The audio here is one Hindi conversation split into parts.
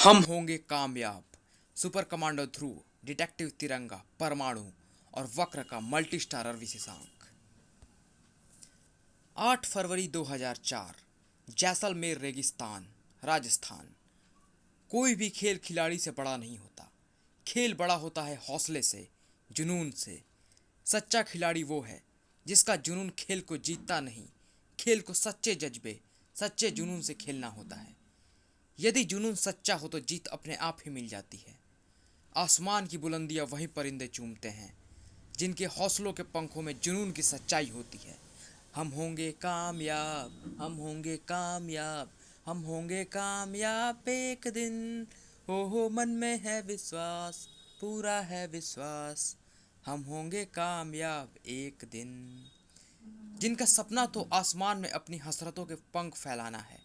हम होंगे कामयाब। सुपर कमांडो ध्रुव, डिटेक्टिव तिरंगा, परमाणु और वक्र का मल्टी स्टारर विशेषांक। 8 फरवरी 2004, जैसलमेर रेगिस्तान, राजस्थान। कोई भी खेल खिलाड़ी से बड़ा नहीं होता। खेल बड़ा होता है हौसले से, जुनून से। सच्चा खिलाड़ी वो है जिसका जुनून खेल को जीतता नहीं, खेल को सच्चे जज्बे, सच्चे जुनून से खेलना होता है। यदि जुनून सच्चा हो तो जीत अपने आप ही मिल जाती है। आसमान की बुलंदियां वही परिंदे चूमते हैं जिनके हौसलों के पंखों में जुनून की सच्चाई होती है। हम होंगे कामयाब, हम होंगे कामयाब, हम होंगे कामयाब एक दिन। हो मन में है विश्वास, पूरा है विश्वास। हम होंगे कामयाब एक दिन। जिनका सपना तो आसमान में अपनी हसरतों के पंख फैलाना है,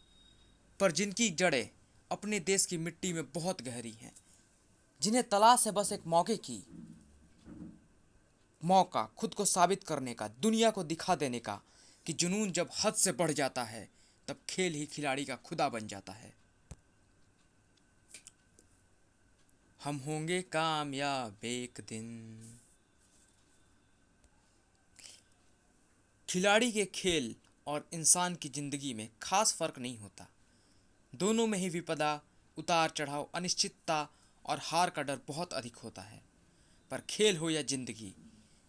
पर जिनकी जड़ें अपने देश की मिट्टी में बहुत गहरी हैं, जिन्हें तलाश है बस एक मौके की, मौका खुद को साबित करने का, दुनिया को दिखा देने का कि जुनून जब हद से बढ़ जाता है तब खेल ही खिलाड़ी का खुदा बन जाता है। हम होंगे कामयाब एक दिन। खिलाड़ी के खेल और इंसान की जिंदगी में खास फर्क नहीं होता। दोनों में ही विपदा, उतार चढ़ाव, अनिश्चितता और हार का डर बहुत अधिक होता है। पर खेल हो या जिंदगी,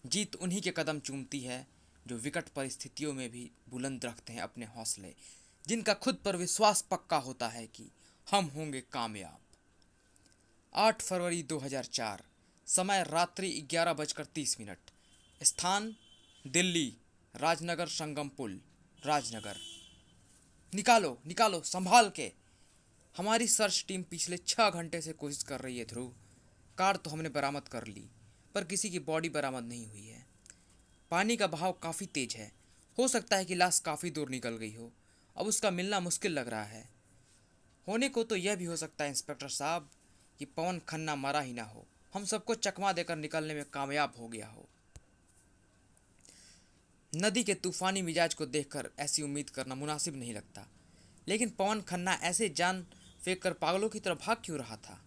जीत उन्हीं के कदम चूमती है जो विकट परिस्थितियों में भी बुलंद रखते हैं अपने हौसले, जिनका खुद पर विश्वास पक्का होता है कि हम होंगे कामयाब। 8 फरवरी 2004, समय रात्रि 11:30। स्थान दिल्ली, राजनगर संगम पुल, राजनगर। निकालो निकालो संभाल के। हमारी सर्च टीम पिछले 6 घंटे से कोशिश कर रही है ध्रुव। कार तो हमने बरामद कर ली, पर किसी की बॉडी बरामद नहीं हुई है। पानी का बहाव काफ़ी तेज है। हो सकता है कि लाश काफ़ी दूर निकल गई हो। अब उसका मिलना मुश्किल लग रहा है। होने को तो यह भी हो सकता है इंस्पेक्टर साहब कि पवन खन्ना मरा ही ना हो, हम सबको चकमा देकर निकलने में कामयाब हो गया हो। नदी के तूफानी मिजाज को देखकर ऐसी उम्मीद करना मुनासिब नहीं लगता, लेकिन पवन खन्ना ऐसे जान फेंक कर पागलों की तरह भाग क्यों रहा था?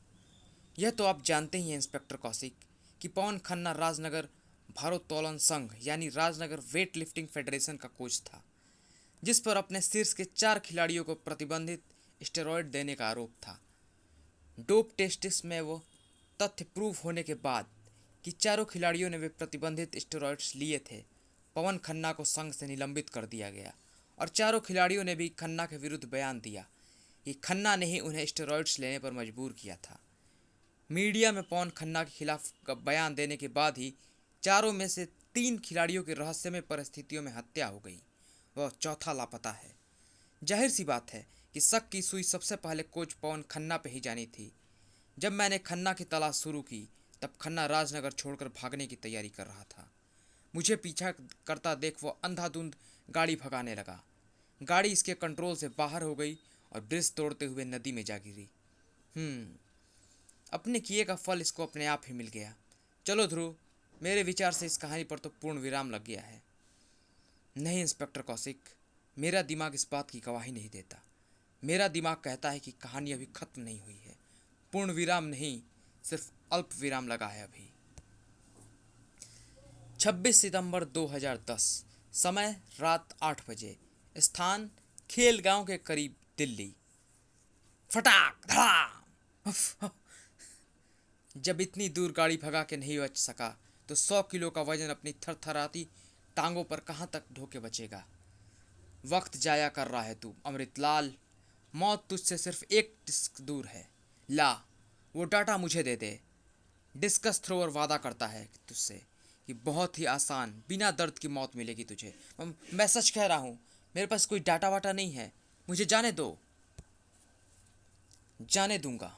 यह तो आप जानते ही हैं इंस्पेक्टर कौशिक कि पवन खन्ना राजनगर भारोत्तोलन संघ यानी राजनगर वेट लिफ्टिंग फेडरेशन का कोच था, जिस पर अपने शीर्ष के 4 खिलाड़ियों को प्रतिबंधित स्टेरॉयड देने का आरोप था। डोप टेस्टिस में वो तथ्य प्रूव होने के बाद कि चारों खिलाड़ियों ने वे प्रतिबंधित स्टेरॉयड्स लिए थे, पवन खन्ना को संघ से निलंबित कर दिया गया और चारों खिलाड़ियों ने भी खन्ना के विरुद्ध बयान दिया कि खन्ना ने ही उन्हें स्टेरॉयड्स लेने पर मजबूर किया था। मीडिया में पवन खन्ना के खिलाफ बयान देने के बाद ही चारों में से 3 खिलाड़ियों की रहस्यमय परिस्थितियों में हत्या हो गई। वह चौथा लापता है। जाहिर सी बात है कि शक की सुई सबसे पहले कोच पवन खन्ना पे ही जानी थी। जब मैंने खन्ना की तलाश शुरू की तब खन्ना राजनगर छोड़कर भागने की तैयारी कर रहा था। मुझे पीछा करता देख वो अंधाधुंध गाड़ी भगाने लगा। गाड़ी इसके कंट्रोल से बाहर हो गई और ब्रिज तोड़ते हुए नदी में जा गिरी। अपने किए का फल इसको अपने आप ही मिल गया। चलो ध्रुव, मेरे विचार से इस कहानी पर तो पूर्ण विराम लग गया है। नहीं इंस्पेक्टर कौशिक, मेरा दिमाग इस बात की गवाही नहीं देता। मेरा दिमाग कहता है कि कहानी अभी खत्म नहीं हुई है। पूर्ण विराम नहीं, सिर्फ अल्प विराम लगा है अभी। 26 सितंबर 2010, समय रात 8 बजे। स्थान खेल गांव के करीब, दिल्ली। फटाक धड़ाम। जब इतनी दूर गाड़ी भगा के नहीं बच सका तो 100 किलो का वजन अपनी थरथराती टांगों पर कहाँ तक ढोके बचेगा? वक्त जाया कर रहा है तू अमृतलाल। मौत तुझसे सिर्फ एक डिस्क दूर है। ला, वो डाटा मुझे दे दे। डिस्कस थ्रोअर वादा करता है तुझसे कि बहुत ही आसान, बिना दर्द की मौत मिलेगी तुझे। मैं सच कह रहा हूँ, मेरे पास कोई डाटा वाटा नहीं है। मुझे जाने दो। जाने दूंगा,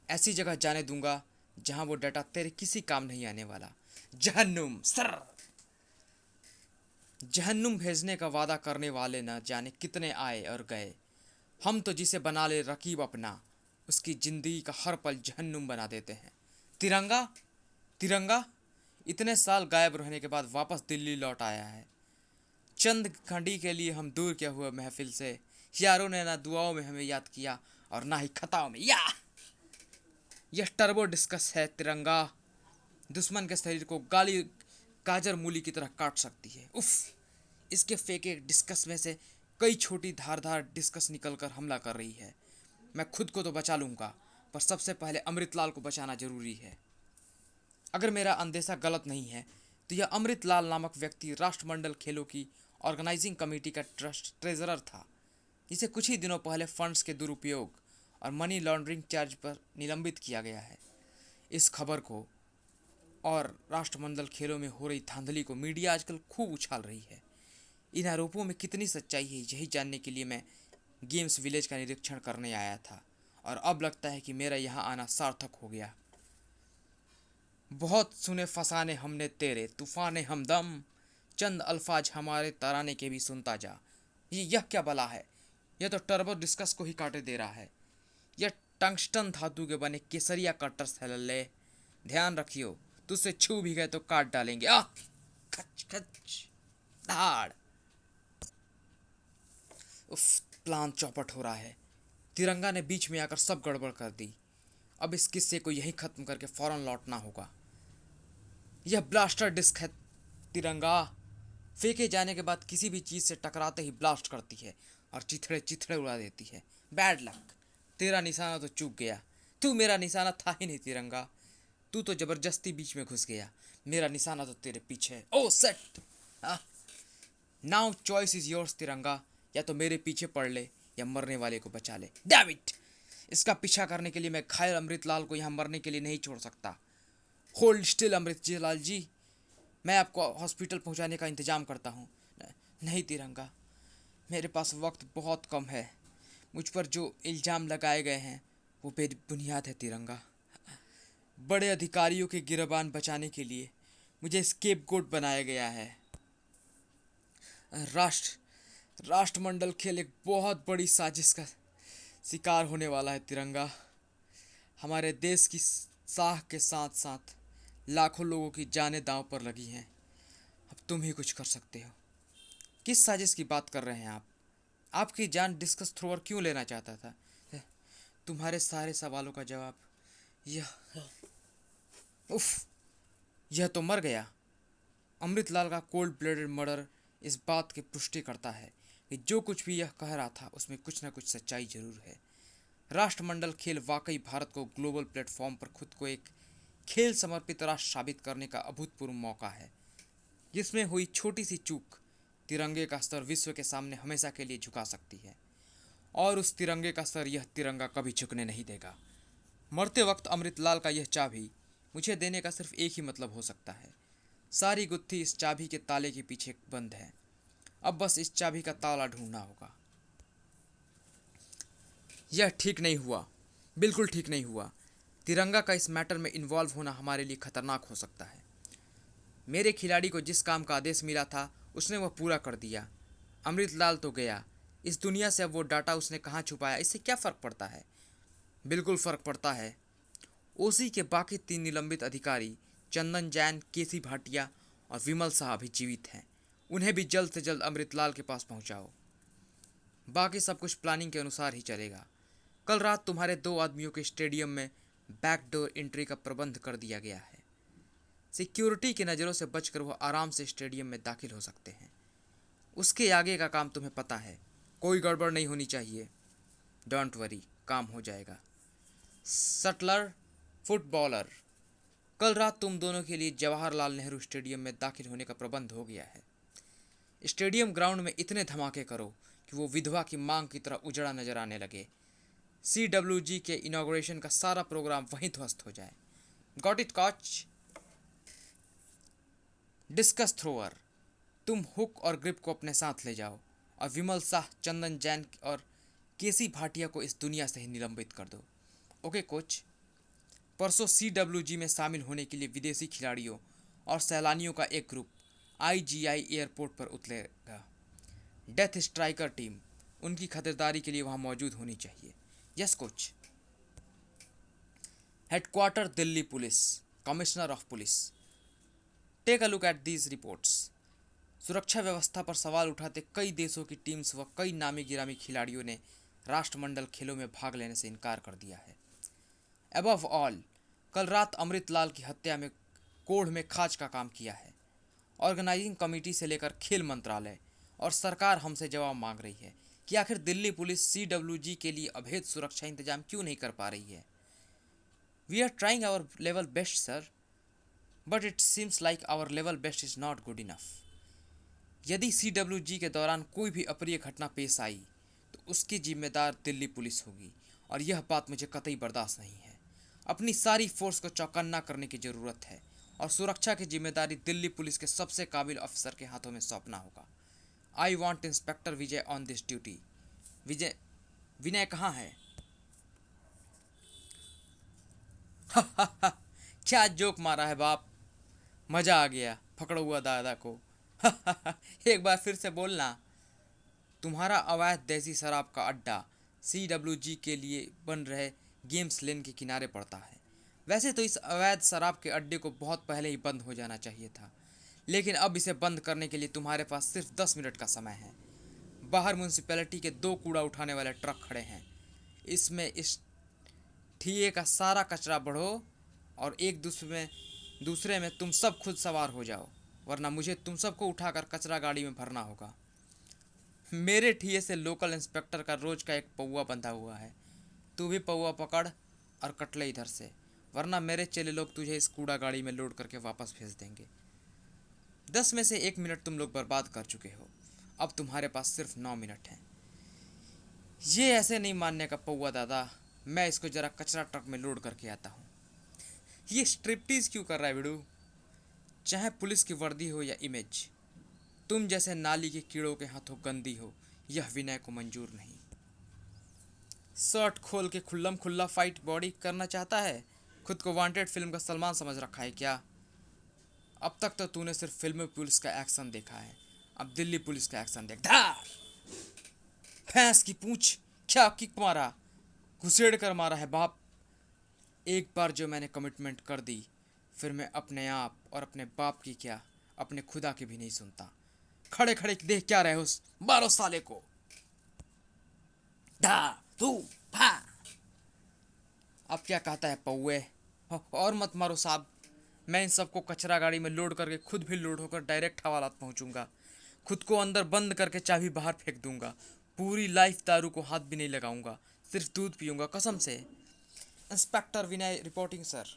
ऐसी जगह जाने दूंगा जहां वो डाटा तेरे किसी काम नहीं आने वाला। जहन्नुम सर। जहन्नुम भेजने का वादा करने वाले न जाने कितने आए और गए। हम तो जिसे बना ले रकीब अपना, उसकी जिंदगी का हर पल जहन्नुम बना देते हैं। तिरंगा, तिरंगा इतने साल गायब रहने के बाद वापस दिल्ली लौट आया है। चंद घड़ी के लिए हम दूर क्या हुए महफिल से। यारों ने ना दुआओं में हमें याद किया और ना ही खताओं में। या यह टर्बो डिस्कस है तिरंगा, दुश्मन के शरीर को गाली गाजर मूली की तरह काट सकती है। उफ, इसके फेंके डिस्कस में से कई छोटी धारदार डिस्कस निकलकर हमला कर रही है। मैं खुद को तो बचा लूंगा, पर सबसे पहले अमृतलाल को बचाना जरूरी है। अगर मेरा अंदेशा गलत नहीं है तो यह अमृतलाल नामक व्यक्ति राष्ट्रमंडल खेलों की ऑर्गेनाइजिंग कमेटी का ट्रेजरर था, जिसे कुछ ही दिनों पहले फंड्स के दुरुपयोग और मनी लॉन्ड्रिंग चार्ज पर निलंबित किया गया है। इस खबर को और राष्ट्रमंडल खेलों में हो रही धांधली को मीडिया आजकल खूब उछाल रही है। इन आरोपों में कितनी सच्चाई है, यही जानने के लिए मैं गेम्स विलेज का निरीक्षण करने आया था, और अब लगता है कि मेरा यहाँ आना सार्थक हो गया। बहुत सुने फसाने हमने तेरे, तूफाने हमदम, चंद अल्फाज हमारे तराने के भी सुनता जा। यह क्या बला है? यह तो टर्बो डिस्कस को ही काटे दे रहा है। यह टंगस्टन धातु के बने केसरिया कटर्स है लल्ले। ध्यान रखियो, तुझसे छू भी गए तो काट डालेंगे। आह, खच खच धाड़। उफ, प्लान चौपट हो रहा है। तिरंगा ने बीच में आकर सब गड़बड़ कर दी। अब इस किस्से को यहीं खत्म करके फौरन लौटना होगा। यह ब्लास्टर डिस्क है तिरंगा, फेंके जाने के बाद किसी भी चीज़ से टकराते ही ब्लास्ट करती है और चिथड़े चिथड़े उड़ा देती है। बैड लक, तेरा निशाना तो चूक गया। तू मेरा निशाना था ही नहीं तिरंगा, तू तो जबरदस्ती बीच में घुस गया। मेरा निशाना तो तेरे पीछे है। Oh set, now choice is yours तिरंगा, या तो मेरे पीछे पड़ ले या मरने वाले को बचा ले। डैम इट, इसका पीछा करने के लिए मैं घायल अमृतलाल को यहाँ मरने के लिए नहीं छोड़ सकता। होल्ड स्टिल अमृतलाल जी, मैं आपको हॉस्पिटल पहुंचाने का इंतजाम करता हूं। नहीं तिरंगा, मेरे पास वक्त बहुत कम है। मुझ पर जो इल्ज़ाम लगाए गए हैं वो बेबुनियाद है तिरंगा। बड़े अधिकारियों के गिरबान बचाने के लिए मुझे स्केपगोट बनाया गया है। राष्ट्रमंडल खेल एक बहुत बड़ी साजिश का शिकार होने वाला है तिरंगा। हमारे देश की साख के साथ साथ लाखों लोगों की जानें दांव पर लगी हैं। अब तुम ही कुछ कर सकते हो। किस साजिश की बात कर रहे हैं आप? आपकी जान डिस्कस थ्रोअर क्यों लेना चाहता था? तुम्हारे सारे सवालों का जवाब यह, उफ, यह तो मर गया। अमृतलाल का कोल्ड ब्लडेड मर्डर इस बात की पुष्टि करता है कि जो कुछ भी यह कह रहा था उसमें कुछ न कुछ सच्चाई जरूर है। राष्ट्रमंडल खेल वाकई भारत को ग्लोबल प्लेटफॉर्म पर खुद को एक खेल समर्पित राष्ट्र साबित करने का अभूतपूर्व मौका है, जिसमें हुई छोटी सी चूक तिरंगे का स्तर विश्व के सामने हमेशा के लिए झुका सकती है, और उस तिरंगे का स्तर यह तिरंगा कभी झुकने नहीं देगा। मरते वक्त अमृतलाल का यह चाबी मुझे देने का सिर्फ एक ही मतलब हो सकता है। सारी गुत्थी इस चाबी के ताले के पीछे बंद है। अब बस इस चाबी का ताला ढूंढना होगा। यह ठीक नहीं हुआ, बिल्कुल ठीक नहीं हुआ। तिरंगा का इस मैटर में इन्वॉल्व होना हमारे लिए खतरनाक हो सकता है। मेरे खिलाड़ी को जिस काम का आदेश मिला था उसने वह पूरा कर दिया। अमृतलाल तो गया, इस दुनिया से अब वो डाटा उसने कहाँ छुपाया इससे क्या फ़र्क पड़ता है? बिल्कुल फ़र्क पड़ता है। ओसी के बाकी 3 निलंबित अधिकारी चंदन जैन, केसी भाटिया और विमल शाह अभी जीवित हैं। उन्हें भी जल्द से जल्द अमृतलाल के पास पहुंचाओ। बाकी सब कुछ प्लानिंग के अनुसार ही चलेगा। कल रात तुम्हारे 2 आदमियों के स्टेडियम में बैकडोर एंट्री का प्रबंध कर दिया गया है। सिक्योरिटी की नज़रों से बचकर वह आराम से स्टेडियम में दाखिल हो सकते हैं। उसके आगे का काम तुम्हें पता है, कोई गड़बड़ नहीं होनी चाहिए। डोंट वरी, काम हो जाएगा। शटलर, फुटबॉलर, कल रात तुम दोनों के लिए जवाहरलाल नेहरू स्टेडियम में दाखिल होने का प्रबंध हो गया है। स्टेडियम ग्राउंड में इतने धमाके करो कि वो विधवा की मांग की तरह उजड़ा नजर आने लगे। CWG के इनॉग्रेशन का सारा प्रोग्राम वहीं ध्वस्त हो जाए। Got it coach? Discuss thrower, तुम हुक और ग्रिप को अपने साथ ले जाओ और विमल शाह, चंदन जैन और केसी भाटिया को इस दुनिया से ही निलंबित कर दो। Okay coach. परसों CWG में शामिल होने के लिए विदेशी खिलाड़ियों और सैलानियों का एक ग्रुप IGI एयरपोर्ट पर उतरेगा। डेथ स्ट्राइकर टीम उनकी खतिरदारी के लिए वहां मौजूद होनी चाहिए। Yes coach. Headquarter Delhi police, commissioner of police, take a look at these reports. सुरक्षा व्यवस्था पर सवाल उठाते कई देशों की टीम्स व कई नामी गिरामी खिलाड़ियों ने राष्ट्रमंडल खेलों में भाग लेने से इनकार कर दिया है। अबव ऑल, कल रात अमृतलाल की हत्या में कोढ़ में खाज का काम किया है। ऑर्गेनाइजिंग कमेटी से लेकर खेल मंत्रालय और सरकार हमसे जवाब मांग रही है कि आखिर दिल्ली पुलिस CWG के लिए अभेद सुरक्षा इंतजाम क्यों नहीं कर पा रही है। We are trying our level best sir, but it seems like our level best is not good enough. यदि CWG के दौरान कोई भी अप्रिय घटना पेश आई तो उसकी जिम्मेदार दिल्ली पुलिस होगी, और यह बात मुझे कतई बर्दाश्त नहीं है। अपनी सारी फोर्स को चौकन्ना करने की ज़रूरत है और सुरक्षा की जिम्मेदारी दिल्ली पुलिस के सबसे काबिल अफसर के हाथों में सौंपना होगा। I want inspector Vijay on this duty. Vijay, Vinay कहाँ है? क्या जोक मारा है बाप, मजा आ गया पकड़ा हुआ दादा को। एक बार फिर से बोलना। तुम्हारा अवैध देसी शराब का अड्डा CWG के लिए बन रहे गेम्स लेन के किनारे पड़ता है। वैसे तो इस अवैध शराब के अड्डे को बहुत पहले ही बंद हो जाना चाहिए था, लेकिन अब इसे बंद करने के लिए तुम्हारे पास सिर्फ 10 मिनट का समय है। बाहर म्यूनसिपैलिटी के 2 कूड़ा उठाने वाले ट्रक खड़े हैं। इसमें इस ठिए का सारा कचरा बढ़ो और एक दूसरे में तुम सब खुद सवार हो जाओ, वरना मुझे तुम सबको उठाकर कचरा गाड़ी में भरना होगा। मेरे ठिए से लोकल इंस्पेक्टर का रोज का एक पौवा बंधा हुआ है। तू भी पौवा पकड़ और कटले इधर से, वरना मेरे चेले लोग तुझे इस कूड़ा गाड़ी में लोड करके वापस भेज देंगे। 10 में से 1 मिनट तुम लोग बर्बाद कर चुके हो। अब तुम्हारे पास सिर्फ 9 मिनट हैं। ये ऐसे नहीं मानने का पौवा दादा, मैं इसको जरा कचरा ट्रक में लोड करके आता हूँ। ये स्ट्रिप्टीज क्यों कर रहा है बिड़ू? चाहे पुलिस की वर्दी हो या इमेज, तुम जैसे नाली के कीड़ों के हाथों गंदी हो, यह विनय को मंजूर नहीं। शर्ट खोल के खुल्लम खुल्ला फाइट बॉडी करना चाहता है। खुद को वांटेड फिल्म का सलमान समझ रखा है क्या? अब तक तो तूने सिर्फ फिल्म में पुलिस का एक्शन देखा है, अब दिल्ली पुलिस का एक्शन देख। धार भैंस की पूंछ, क्या किक मारा, घुसेड़ कर मारा है बाप। एक बार जो मैंने कमिटमेंट कर दी, फिर मैं अपने आप और अपने बाप की क्या, अपने खुदा की भी नहीं सुनता। खड़े खड़े देख क्या रहे उस मारो साले को। धा धू भा। अब क्या कहता है पौवे? और मत मारो साहब, मैं इन सबको कचरा गाड़ी में लोड करके खुद भी लोड होकर डायरेक्ट हवालात पहुंचूंगा। खुद को अंदर बंद करके चाबी बाहर फेंक दूंगा। पूरी लाइफ दारू को हाथ भी नहीं लगाऊंगा, सिर्फ दूध पीऊंगा कसम से। Inspector Vinay reporting sir.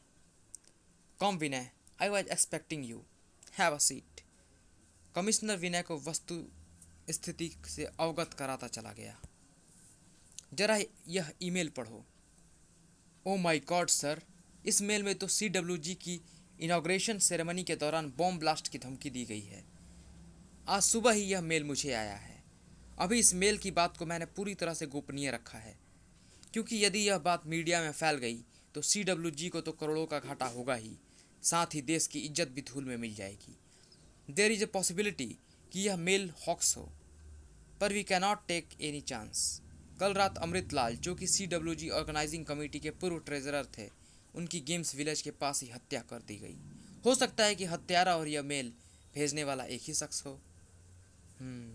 Come Vinay, I was expecting you, have a seat. Commissioner Vinay को वस्तु स्थिति से अवगत कराता चला गया। जरा यह ईमेल पढ़ो। ओ माय गॉड सर, इस मेल में तो CWG की इनॉग्रेशन सेरेमनी के दौरान बॉम्ब ब्लास्ट की धमकी दी गई है। आज सुबह ही यह मेल मुझे आया है। अभी इस मेल की बात को मैंने पूरी तरह से गोपनीय रखा है, क्योंकि यदि यह बात मीडिया में फैल गई तो CWG को तो करोड़ों का घाटा होगा ही, साथ ही देश की इज्जत भी धूल में मिल जाएगी। देयर इज ए पॉसिबिलिटी कि यह मेल हॉक्स हो, पर we cannot take any chance. कल रात अमृतलाल, जो कि CWG ऑर्गेनाइजिंग कमेटी के पूर्व ट्रेजरर थे, उनकी गेम्स विलेज के पास ही हत्या कर दी गई। हो सकता है कि हत्यारा और यह मेल भेजने वाला एक ही शख्स हो।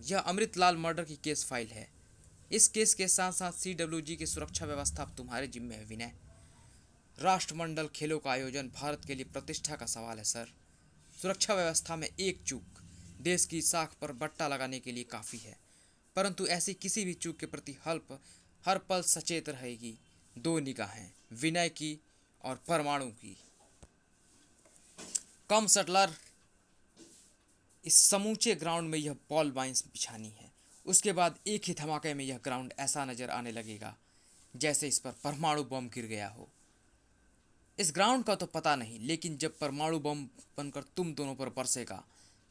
यह अमृतलाल मर्डर की केस फाइल है। इस केस के साथ साथ CWG की सुरक्षा व्यवस्था अब तुम्हारे जिम्मे है विनय। राष्ट्रमंडल खेलों का आयोजन भारत के लिए प्रतिष्ठा का सवाल है सर। सुरक्षा व्यवस्था में एक चूक देश की साख पर बट्टा लगाने के लिए काफ़ी है, परंतु ऐसी किसी भी चूक के प्रति हर पल सचेत रहेगी 2 निगाहें, विनय की और परमाणु की। कम सटलर, इस समूचे ग्राउंड में यह बॉल बाइंस बिछानी है। उसके बाद एक ही धमाके में यह ग्राउंड ऐसा नजर आने लगेगा जैसे इस पर परमाणु बम गिर गया हो। इस ग्राउंड का तो पता नहीं, लेकिन जब परमाणु बम बनकर तुम दोनों पर बरसेगा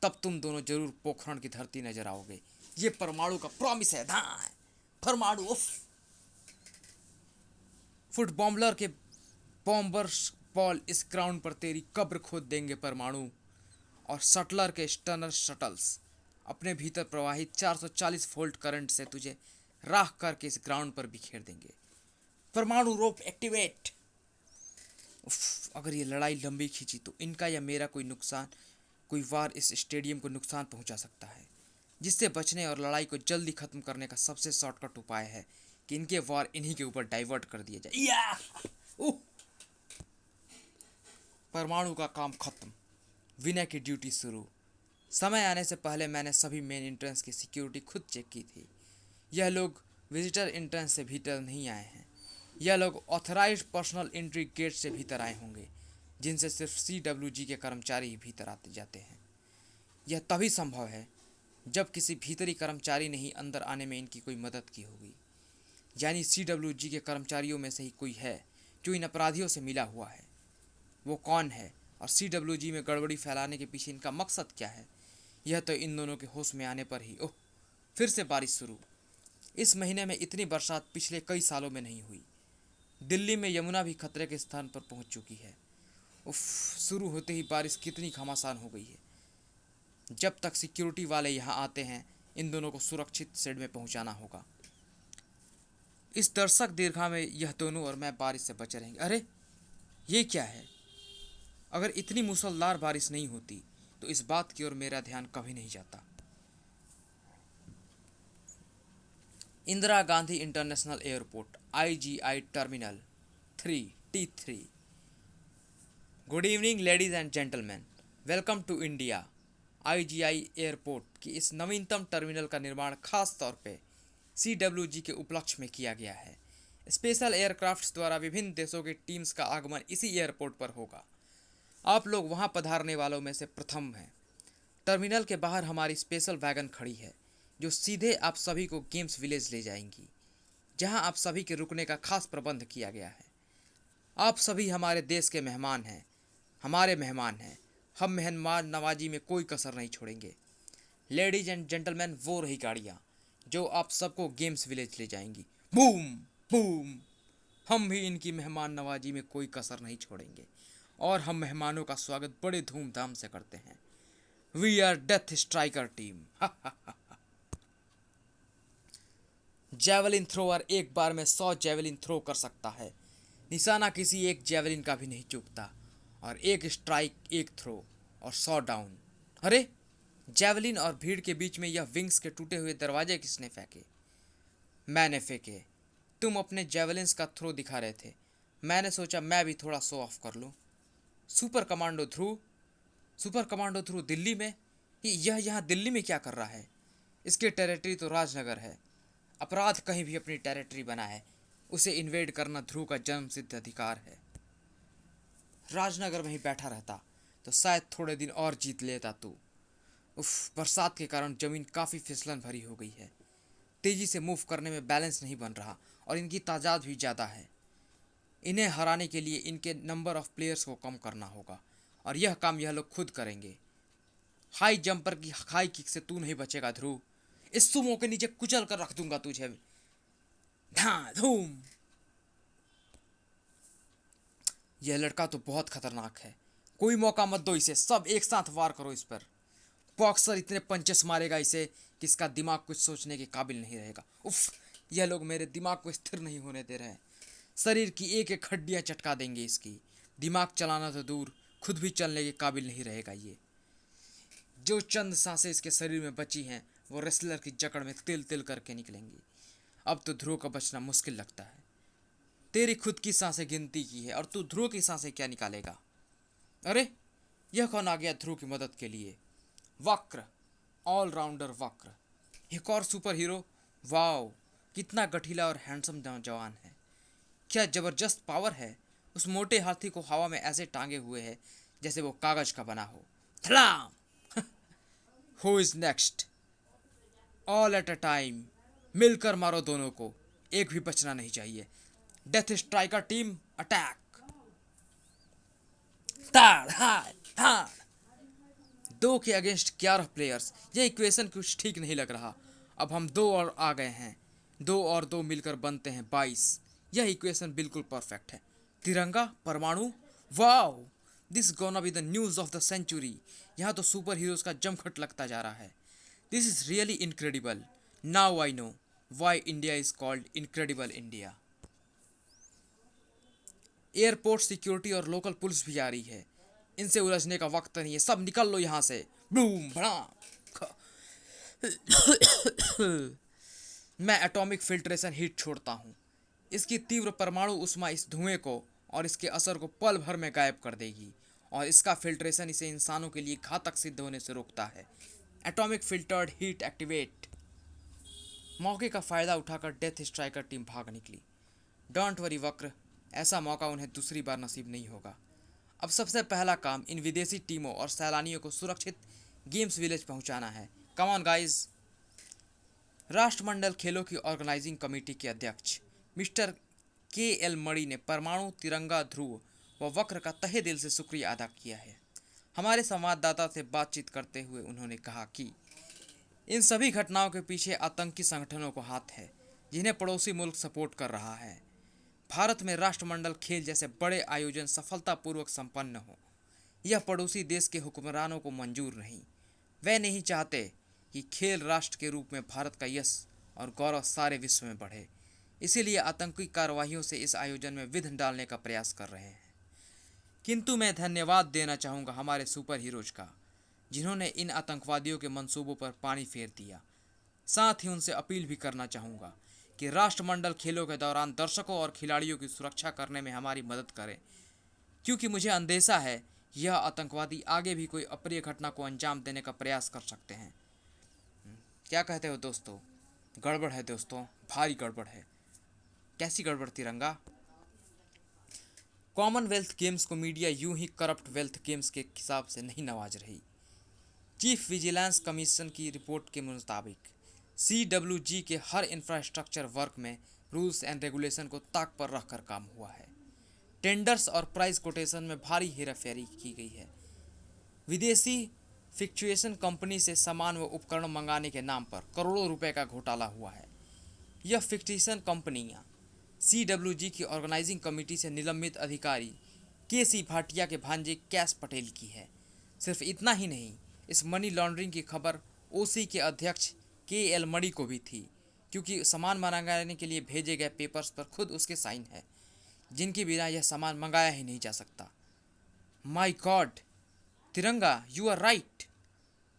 तब तुम दोनों जरूर पोखरण की धरती नजर आओगे। ये परमाणु का प्रॉमिस है। धाए परमाणु उफ। फुट बॉम्बलर के बॉम्बर्स बॉल इस ग्राउंड पर तेरी कब्र खोद देंगे परमाणु, और शटलर के स्टनर शटल्स अपने भीतर प्रवाहित 440 वोल्ट करंट से तुझे राख करके इस ग्राउंड पर बिखेर देंगे। परमाणु रोप एक्टिवेट। अगर ये लड़ाई लंबी खींची तो इनका या मेरा कोई वार इस स्टेडियम को नुकसान पहुंचा सकता है, जिससे बचने और लड़ाई को जल्दी खत्म करने का सबसे शॉर्टकट उपाय है कि इनके वार इन्हीं के ऊपर डाइवर्ट कर दिए जाए। परमाणु का काम खत्म, विनय की ड्यूटी शुरू। समय आने से पहले मैंने सभी मेन एंट्रेंस की सिक्योरिटी खुद चेक की थी। यह लोग विजिटर एंट्रेंस से भीतर नहीं आए हैं। यह लोग ऑथराइज्ड पर्सनल एंट्री गेट से भीतर आए होंगे, जिनसे सिर्फ CWG के कर्मचारी ही भीतर आते जाते हैं। यह तभी संभव है जब किसी भीतरी कर्मचारी ने ही अंदर आने में इनकी कोई मदद की होगी। यानी CWG के कर्मचारियों में से ही कोई है जो इन अपराधियों से मिला हुआ है। वो कौन है और CWG में गड़बड़ी फैलाने के पीछे इनका मकसद क्या है, यह तो इन दोनों के होश में आने पर ही। ओह, फिर से बारिश शुरू। इस महीने में इतनी बरसात पिछले कई सालों में नहीं हुई। दिल्ली में यमुना भी खतरे के स्थान पर पहुंच चुकी है। उफ, शुरू होते ही बारिश कितनी घमासान हो गई है। जब तक सिक्योरिटी वाले यहाँ आते हैं, इन दोनों को सुरक्षित शेड में पहुंचाना होगा। इस दर्शक दीर्घा में यह दोनों और मैं बारिश से बचे रहेंगे। अरे ये क्या है? अगर इतनी मूसलाधार बारिश नहीं होती तो इस बात की ओर मेरा ध्यान कभी नहीं जाता। Indira Gandhi international airport, IGI terminal 3T3। Good evening ladies and gentleman, welcome to India. IGI airport की इस नवीनतम टर्मिनल का निर्माण खास तौर पे CWG के उपलक्ष्य में किया गया है। स्पेशल एयरक्राफ्ट्स द्वारा विभिन्न देशों की टीम्स का आगमन इसी एयरपोर्ट पर होगा। आप लोग वहां पधारने वालों में से प्रथम हैं। टर्मिनल के बाहर हमारी स्पेशल वैगन खड़ी है, जो सीधे आप सभी को गेम्स विलेज ले जाएंगी, जहां आप सभी के रुकने का खास प्रबंध किया गया है। आप सभी हमारे देश के मेहमान हैं, हमारे मेहमान हैं। हम मेहमान नवाजी में कोई कसर नहीं छोड़ेंगे। लेडीज एंड जेंटलमैन, वो रही गाड़ियाँ जो आप सबको गेम्स विलेज ले जाएंगी। Boom boom. हम भी इनकी मेहमान नवाजी में कोई कसर नहीं छोड़ेंगे और हम मेहमानों का स्वागत बड़े धूमधाम से करते हैं। We are death striker team. Javelin thrower एक बार में 100 जैवलिन थ्रो कर सकता है। निशाना किसी एक जैवलिन का भी नहीं चूकता, और एक स्ट्राइक, एक थ्रो और 100 डाउन। अरे, जैवलिन और भीड़ के बीच में यह विंग्स के टूटे हुए दरवाजे किसने फेंके? मैंने फेंके। तुम अपने जैवलिन्स का थ्रो दिखा रहे थे। मैंने सोचा मैं भी थोड़ा शो ऑफ कर लूँ। सुपर कमांडो ध्रुव दिल्ली में? यह यहाँ दिल्ली में क्या कर रहा है? इसकी टेरिटरी तो राजनगर है। अपराध कहीं भी अपनी टेरिटरी बना है, उसे इन्वेड करना ध्रुव का जन्म सिद्ध अधिकार है। राजनगर में ही बैठा रहता तो शायद थोड़े दिन और जीत लेता तू। उफ, बरसात के कारण जमीन काफ़ी फिसलन भरी हो गई है। तेज़ी से मूव करने में बैलेंस नहीं बन रहा और इनकी तादाद भी ज़्यादा है। इन्हें हराने के लिए इनके नंबर ऑफ प्लेयर्स को कम करना होगा, और यह काम यह लोग खुद करेंगे। हाई जंपर की हाई किक से तू नहीं बचेगा ध्रुव। इस सुमो के नीचे कुचल कर रख दूंगा तुझे। धा धूम। यह लड़का तो बहुत खतरनाक है। कोई मौका मत दो इसे, सब एक साथ वार करो इस पर। बॉक्सर इतने पंचेस मारेगा इसे कि इसका दिमाग कुछ सोचने के काबिल नहीं रहेगा। उफ, यह लोग मेरे दिमाग को स्थिर नहीं होने दे रहे हैं। शरीर की एक एक हड्डियां चटका देंगे इसकी। दिमाग चलाना तो दूर, खुद भी चलने के काबिल नहीं रहेगा ये। जो चंद सांसें इसके शरीर में बची हैं, वो रेसलर की जकड़ में तिल तिल करके निकलेंगी। अब तो ध्रुव का बचना मुश्किल लगता है। तेरी खुद की सांसें गिनती की है और तू ध्रुव की सांसें क्या निकालेगा? अरे, यह कौन आ गया ध्रुव की मदद के लिए? वक्र, ऑलराउंडर वक्र, एक और सुपर हीरो। वाओ, कितना गठीला और हैंडसम जवान है। क्या जबरदस्त पावर है। उस मोटे हाथी को हवा में ऐसे टांगे हुए है जैसे वो कागज का बना हो। थलाम। Who is next? All at a time. मिलकर मारो दोनों को, एक भी बचना नहीं चाहिए। Death striker team attack. ताड़ हाड़ ताड़। 2 के अगेंस्ट 11 प्लेयर्स, यह इक्वेशन कुछ ठीक नहीं लग रहा। अब हम 2 और आ गए हैं। 2 और 2 मिलकर बनते हैं 22। यह इक्वेशन बिल्कुल परफेक्ट है। तिरंगा, परमाणु, wow, this gonna be the news of the century. यहाँ तो सुपर हीरोज का जमघट लगता जा रहा है। This is really incredible. Now I know why India is called incredible India. Airport security और लोकल पुलिस भी आ रही है। इनसे उलझने का वक्त नहीं है, सब निकल लो यहाँ से। बूम भड़ाम। मैं एटॉमिक फिल्ट्रेशन हीट छोड़ता हूँ। इसकी तीव्र परमाणु उष्मा इस धुएं को और इसके असर को पल भर में गायब कर देगी और इसका फिल्ट्रेशन इसे इंसानों के लिए घातक सिद्ध होने से रोकता है। Atomic filtered heat activate. मौके का फ़ायदा उठाकर डेथ स्ट्राइकर टीम भाग निकली। डोंट वरी वक्र, ऐसा मौका उन्हें दूसरी बार नसीब नहीं होगा। अब सबसे पहला काम इन विदेशी टीमों और सैलानियों को सुरक्षित गेम्स विलेज पहुंचाना है। Come on guys. राष्ट्रमंडल खेलों की ऑर्गेनाइजिंग कमेटी के अध्यक्ष मिस्टर KL मणि ने परमाणु, तिरंगा, ध्रुव व वक्र का तहे दिल से शुक्रिया अदा किया है। हमारे संवाददाता से बातचीत करते हुए उन्होंने कहा कि इन सभी घटनाओं के पीछे आतंकी संगठनों को हाथ है, जिन्हें पड़ोसी मुल्क सपोर्ट कर रहा है। भारत में राष्ट्रमंडल खेल जैसे बड़े आयोजन सफलतापूर्वक संपन्न हो, यह पड़ोसी देश के हुक्मरानों को मंजूर नहीं। वे नहीं चाहते कि खेल राष्ट्र के रूप में भारत का यश और गौरव सारे विश्व में बढ़े। इसीलिए आतंकी कार्रवाइयों से इस आयोजन में विघ्न डालने का प्रयास कर रहे हैं। किंतु मैं धन्यवाद देना चाहूँगा हमारे सुपर हीरोज का, जिन्होंने इन आतंकवादियों के मंसूबों पर पानी फेर दिया। साथ ही उनसे अपील भी करना चाहूँगा कि राष्ट्रमंडल खेलों के दौरान दर्शकों और खिलाड़ियों की सुरक्षा करने में हमारी मदद करें, क्योंकि मुझे अंदेशा है यह आतंकवादी आगे भी कोई अप्रिय घटना को अंजाम देने का प्रयास कर सकते हैं। क्या कहते हो दोस्तों? गड़बड़ है दोस्तों, भारी गड़बड़ है। कैसी गड़बड़ तिरंगा? कॉमनवेल्थ गेम्स को मीडिया यूं ही करप्ट वेल्थ गेम्स के हिसाब से नहीं नवाज रही। चीफ विजिलेंस कमीशन की रिपोर्ट के मुताबिक CWG के हर इंफ्रास्ट्रक्चर वर्क में रूल्स एंड रेगुलेशन को ताक पर रखकर काम हुआ है। टेंडर्स और प्राइस कोटेशन में भारी हेराफेरी की गई है। विदेशी फिक्चुएशन कंपनी से सामान व उपकरण मंगाने के नाम पर करोड़ों रुपए का घोटाला हुआ है। यह फिक्टिशन कंपनियां CWG की ऑर्गेनाइजिंग कमेटी से निलंबित अधिकारी KC भाटिया के भांजे कैश पटेल की है। सिर्फ इतना ही नहीं, इस मनी लॉन्ड्रिंग की खबर OC के अध्यक्ष KL मणि को भी थी, क्योंकि सामान मंगाने के लिए भेजे गए पेपर्स पर खुद उसके साइन है, जिनके बिना यह सामान मंगाया ही नहीं जा सकता। माय गॉड तिरंगा, यू आर राइट।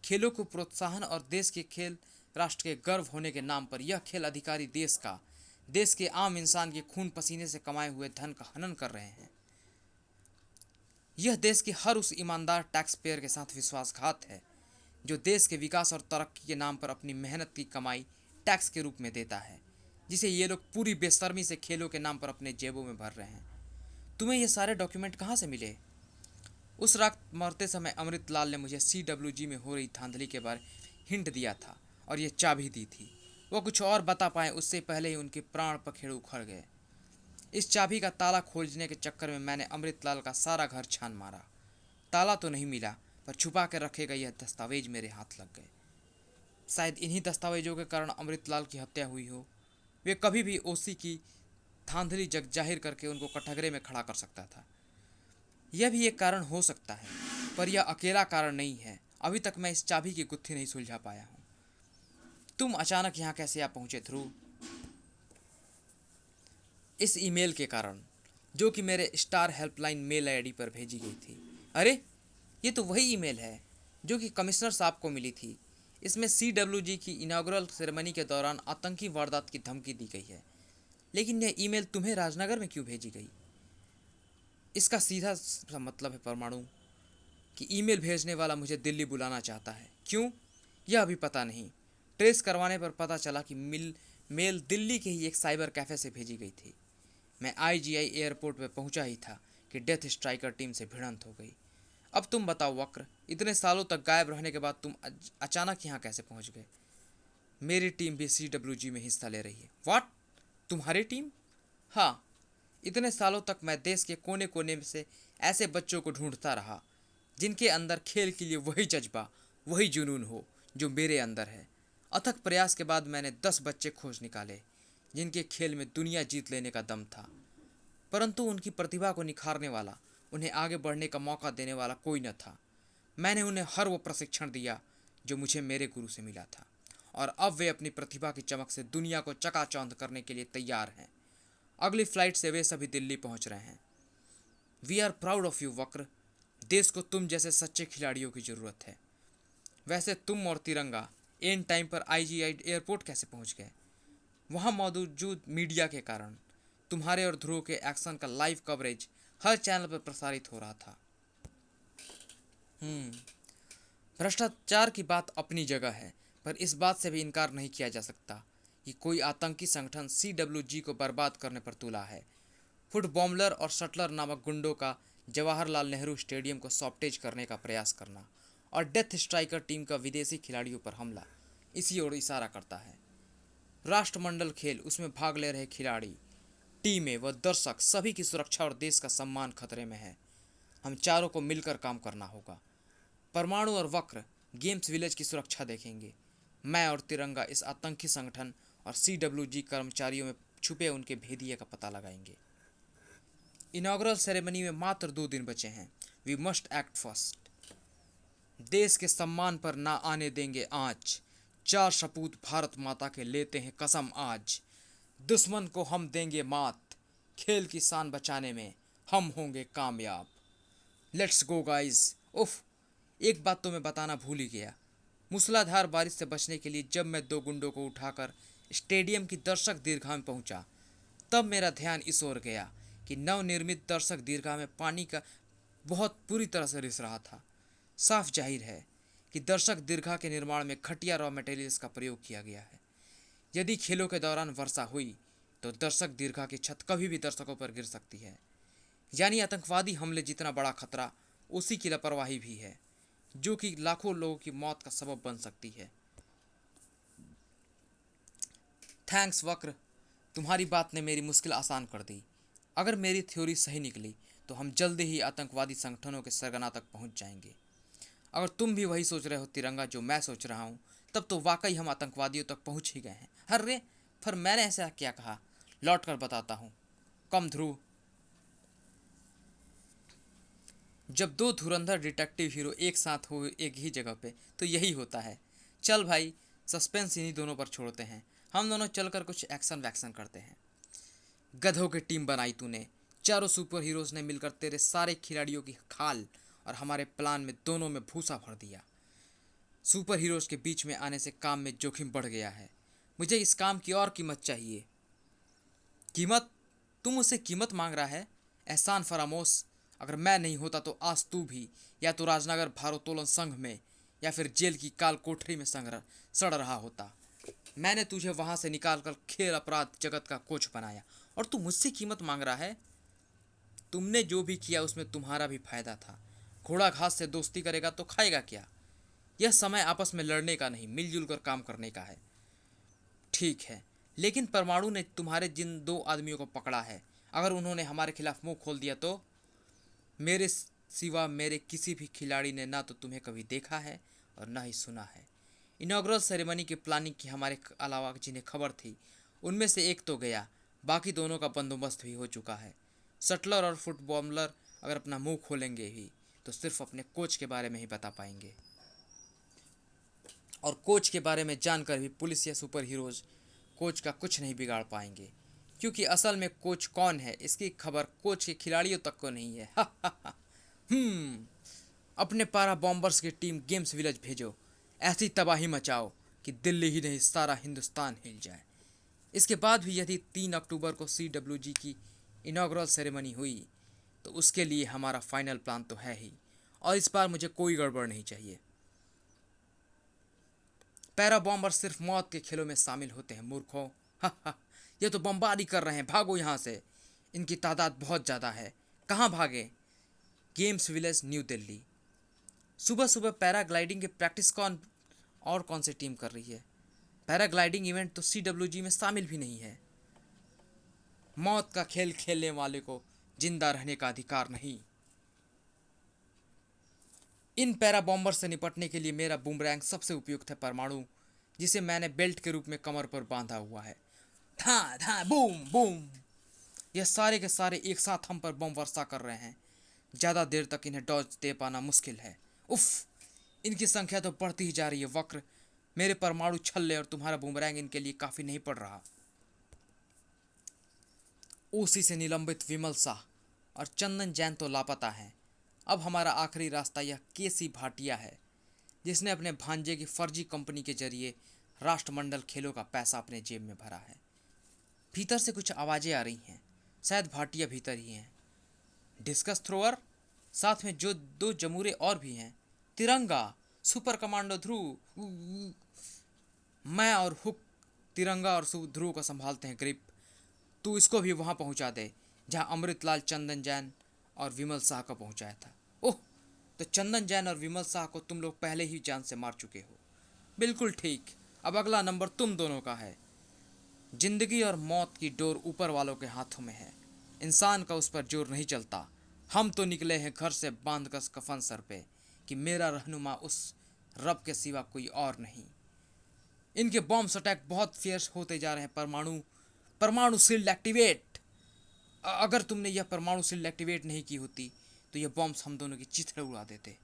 खेलों को प्रोत्साहन और देश के खेल राष्ट्र के गर्व होने के नाम पर यह खेल अधिकारी देश के आम इंसान के खून पसीने से कमाए हुए धन का हनन कर रहे हैं। यह देश के हर उस ईमानदार टैक्स पेयर के साथ विश्वासघात है, जो देश के विकास और तरक्की के नाम पर अपनी मेहनत की कमाई टैक्स के रूप में देता है, जिसे ये लोग पूरी बेशर्मी से खेलों के नाम पर अपने जेबों में भर रहे हैं। तुम्हें ये सारे डॉक्यूमेंट कहाँ से मिले? उस रात मरते समय अमृतलाल ने मुझे CWG में हो रही धांधली के बारे हिंट दिया था और ये चाबी दी थी। वो कुछ और बता पाए उससे पहले ही उनके प्राण पखेरु उखड़ गए। इस चाबी का ताला खोजने के चक्कर में मैंने अमृतलाल का सारा घर छान मारा। ताला तो नहीं मिला, पर छुपा कर रखे गए यह दस्तावेज मेरे हाथ लग गए। शायद इन्हीं दस्तावेजों के कारण अमृतलाल की हत्या हुई हो। वे कभी भी OC की धांधली जग जाहिर करके उनको कटघरे में खड़ा कर सकता था। यह भी एक कारण हो सकता है, पर यह अकेला कारण नहीं है। अभी तक मैं इस चाबी की गुत्थी नहीं सुलझा पाया हूँ। तुम अचानक यहाँ कैसे आ पहुँचे ध्रुव? इस ईमेल के कारण, जो कि मेरे स्टार हेल्पलाइन मेल ID पर भेजी गई थी। अरे, ये तो वही ईमेल है जो कि कमिश्नर साहब को मिली थी। इसमें CWG की इनागुरल सेरेमनी के दौरान आतंकी वारदात की धमकी दी गई है। लेकिन यह ईमेल तुम्हें राजनगर में क्यों भेजी गई? इसका सीधा सा मतलब है परमाणु कि ईमेल भेजने वाला मुझे दिल्ली बुलाना चाहता है। क्यों, यह अभी पता नहीं। ट्रेस करवाने पर पता चला कि मेल दिल्ली के ही एक साइबर कैफ़े से भेजी गई थी। मैं IGI एयरपोर्ट पर पहुंचा ही था कि डेथ स्ट्राइकर टीम से भिड़ंत हो गई। अब तुम बताओ वक्र, इतने सालों तक गायब रहने के बाद तुम अचानक यहाँ कैसे पहुँच गए? मेरी टीम भी CWG में हिस्सा ले रही है। व्हाट? तुम्हारी टीम? हाँ, इतने सालों तक मैं देश के कोने कोने से ऐसे बच्चों को ढूंढता रहा जिनके अंदर खेल के लिए वही जज्बा, वही जुनून हो जो मेरे अंदर है। अथक प्रयास के बाद मैंने 10 बच्चे खोज निकाले जिनके खेल में दुनिया जीत लेने का दम था, परंतु उनकी प्रतिभा को निखारने वाला, उन्हें आगे बढ़ने का मौका देने वाला कोई न था। मैंने उन्हें हर वो प्रशिक्षण दिया जो मुझे मेरे गुरु से मिला था, और अब वे अपनी प्रतिभा की चमक से दुनिया को चकाचौंध करने के लिए तैयार हैं। अगली फ्लाइट से वे सभी दिल्ली पहुंच रहे हैं। We are proud of you वक्र। देश को तुम जैसे सच्चे खिलाड़ियों की ज़रूरत है। वैसे तुम और तिरंगा एन टाइम पर IGI एयरपोर्ट कैसे पहुंच गए? वहां मौजूद मीडिया के कारण तुम्हारे और ध्रुव के एक्शन का लाइव कवरेज हर चैनल पर प्रसारित हो रहा था। हम्म भ्रष्टाचार की बात अपनी जगह है, पर इस बात से भी इनकार नहीं किया जा सकता कि कोई आतंकी संगठन CWG को बर्बाद करने पर तुला है। फुट बॉम्बलर और शटलर नामक गुंडों का जवाहरलाल नेहरू स्टेडियम को सॉफ्टेज करने का प्रयास करना और डेथ स्ट्राइकर टीम का विदेशी खिलाड़ियों पर हमला इसी ओर इशारा करता है। राष्ट्रमंडल खेल, उसमें भाग ले रहे खिलाड़ी, टीमें व दर्शक सभी की सुरक्षा और देश का सम्मान खतरे में है। हम चारों को मिलकर काम करना होगा। परमाणु और वक्र गेम्स विलेज की सुरक्षा देखेंगे। मैं और तिरंगा इस आतंकी संगठन और CWG कर्मचारियों में छुपे उनके भेदिए का पता लगाएंगे। इनॉग्रल सेरेमनी में मात्र 2 दिन बचे हैं। We must act first. देश के सम्मान पर ना आने देंगे आँच। 4 सपूत भारत माता के लेते हैं कसम आज। दुश्मन को हम देंगे मात। खेल की शान बचाने में हम होंगे कामयाब। Let's go guys. उफ, एक बात तो मैं बताना भूल ही गया। मूसलाधार बारिश से बचने के लिए जब मैं 2 गुंडों को उठाकर स्टेडियम की दर्शक दीर्घा में पहुंचा, तब मेरा ध्यान इस ओर गया कि नवनिर्मित दर्शक दीर्घा में पानी का बहुत बुरी तरह से रिस रहा था। साफ जाहिर है कि दर्शक दीर्घा के निर्माण में घटिया रॉ मटेरियल्स का प्रयोग किया गया है। यदि खेलों के दौरान वर्षा हुई तो दर्शक दीर्घा की छत कभी भी दर्शकों पर गिर सकती है। यानी आतंकवादी हमले जितना बड़ा खतरा उसी की लापरवाही भी है, जो कि लाखों लोगों की मौत का सबब बन सकती है। थैंक्स वक्र, तुम्हारी बात ने मेरी मुश्किल आसान कर दी। अगर मेरी थ्योरी सही निकली तो हम जल्दी ही आतंकवादी संगठनों के सरगना तक पहुंच जाएंगे। अगर तुम भी वही सोच रहे हो तिरंगा जो मैं सोच रहा हूँ, तब तो वाकई हम आतंकवादियों तक पहुंच ही गए हैं। अरे, पर मैंने ऐसा क्या कहा? लौट कर बताता हूँ। कम ध्रुव। जब 2 धुरंधर डिटेक्टिव हीरो एक साथ हो एक ही जगह पे तो यही होता है। चल भाई, सस्पेंस इन्हीं दोनों पर छोड़ते हैं। हम दोनों चलकर कुछ एक्शन वैक्शन करते हैं। गधों की टीम बनाई तूने। चारों सुपर हीरोज ने मिलकर तेरे सारे खिलाड़ियों की खाल और हमारे प्लान में दोनों में भूसा भर दिया। सुपर हीरोज के बीच में आने से काम में जोखिम बढ़ गया है। मुझे इस काम की और कीमत चाहिए। कीमत? तुम मुझसे कीमत मांग रहा है? एहसान फरामोश, अगर मैं नहीं होता तो आज तू भी या तो राजनगर भारोत्तोलन संघ में या फिर जेल की काल कोठरी में सड़ रहा होता। मैंने तुझे वहां से निकालकर खेल अपराध जगत का कोच बनाया और तू मुझसे कीमत मांग रहा है? तुमने जो भी किया उसमें तुम्हारा भी फायदा था। घोड़ा घास से दोस्ती करेगा तो खाएगा क्या? यह समय आपस में लड़ने का नहीं, मिलजुल कर काम करने का है। ठीक है, लेकिन परमाणु ने तुम्हारे जिन 2 आदमियों को पकड़ा है, अगर उन्होंने हमारे खिलाफ मुंह खोल दिया तो? मेरे सिवा मेरे किसी भी खिलाड़ी ने ना तो तुम्हें कभी देखा है और ना ही सुना है। इनॉग्रल सेरेमनी की प्लानिंग की हमारे अलावा जिन्हें खबर थी, उनमें से एक तो गया, बाकी दोनों का बंदोबस्त भी हो चुका है। शटलर और फुटबॉलर अगर अपना मुंह खोलेंगे भी तो सिर्फ अपने कोच के बारे में ही बता पाएंगे, और कोच के बारे में जानकर भी पुलिस या सुपर हीरोज कोच का कुछ नहीं बिगाड़ पाएंगे, क्योंकि असल में कोच कौन है इसकी खबर कोच के खिलाड़ियों तक को नहीं है। अपने पारा बॉम्बर्स की टीम गेम्स विलेज भेजो। ऐसी तबाही मचाओ कि दिल्ली ही नहीं सारा हिंदुस्तान हिल जाए। इसके बाद भी यदि 3 अक्टूबर को CWG की इनॉग्रल सेरेमनी हुई तो उसके लिए हमारा फाइनल प्लान तो है ही, और इस बार मुझे कोई गड़बड़ नहीं चाहिए। पैरा बॉम्बर सिर्फ मौत के खेलों में शामिल होते हैं मूर्खों। ये तो बमबारी कर रहे हैं, भागो यहाँ से। इनकी तादाद बहुत ज़्यादा है, कहाँ भागे? Games village, new Delhi. सुबह सुबह पैराग्लाइडिंग की प्रैक्टिस कौन सी टीम कर रही है? पैराग्लाइडिंग इवेंट तो CWG में शामिल भी नहीं है। मौत का खेल खेलने वाले को जिंदा रहने का अधिकार नहीं। इन पैरा बॉम्बर से निपटने के लिए मेरा बूमरैंग सबसे उपयुक्त है परमाणु, जिसे मैंने बेल्ट के रूप में कमर पर बांधा हुआ है। था था बूम बूम। यह सारे के सारे एक साथ हम पर बम वर्षा कर रहे हैं। ज़्यादा देर तक इन्हें डॉज दे पाना मुश्किल है। उफ, इनकी संख्या तो बढ़ती ही जा रही है वक्र। मेरे परमाणु छल्ले और तुम्हारा बूमरैंग इनके लिए काफ़ी नहीं पड़ रहा। ओसी से निलंबित विमल शाह और चंदन जैन तो लापता हैं। अब हमारा आखिरी रास्ता यह केसी भाटिया है, जिसने अपने भांजे की फर्जी कंपनी के जरिए राष्ट्रमंडल खेलों का पैसा अपने जेब में भरा है। भीतर से कुछ आवाज़ें आ रही हैं, शायद भाटिया भीतर ही हैं। डिस्कस थ्रोअर, साथ में जो 2 जमूरे और भी हैं। तिरंगा, सुपर कमांडो ध्रुव। मैं और हुक तिरंगा और ध्रुव को संभालते हैं ग्रिप। तू इसको भी वहां पहुंचा दे जहां अमृतलाल चंदन जैन और विमल शाह को पहुंचाया था। ओह, तो चंदन जैन और विमल शाह को तुम लोग पहले ही जान से मार चुके हो। बिल्कुल ठीक, अब अगला नंबर तुम दोनों का है। जिंदगी और मौत की डोर ऊपर वालों के हाथों में है, इंसान का उस पर जोर नहीं चलता। हम तो निकले हैं घर से बांध कर कफन सर पे कि मेरा रहनुमा उस रब के सिवा कोई और नहीं। इनके बॉम्ब्स अटैक बहुत फियर्स होते जा रहे हैं। परमाणु परमाणु शील्ड एक्टिवेट। अगर तुमने यह परमाणु शील्ड एक्टिवेट नहीं की होती तो यह बॉम्ब्स हम दोनों की चिथड़े उड़ा देते।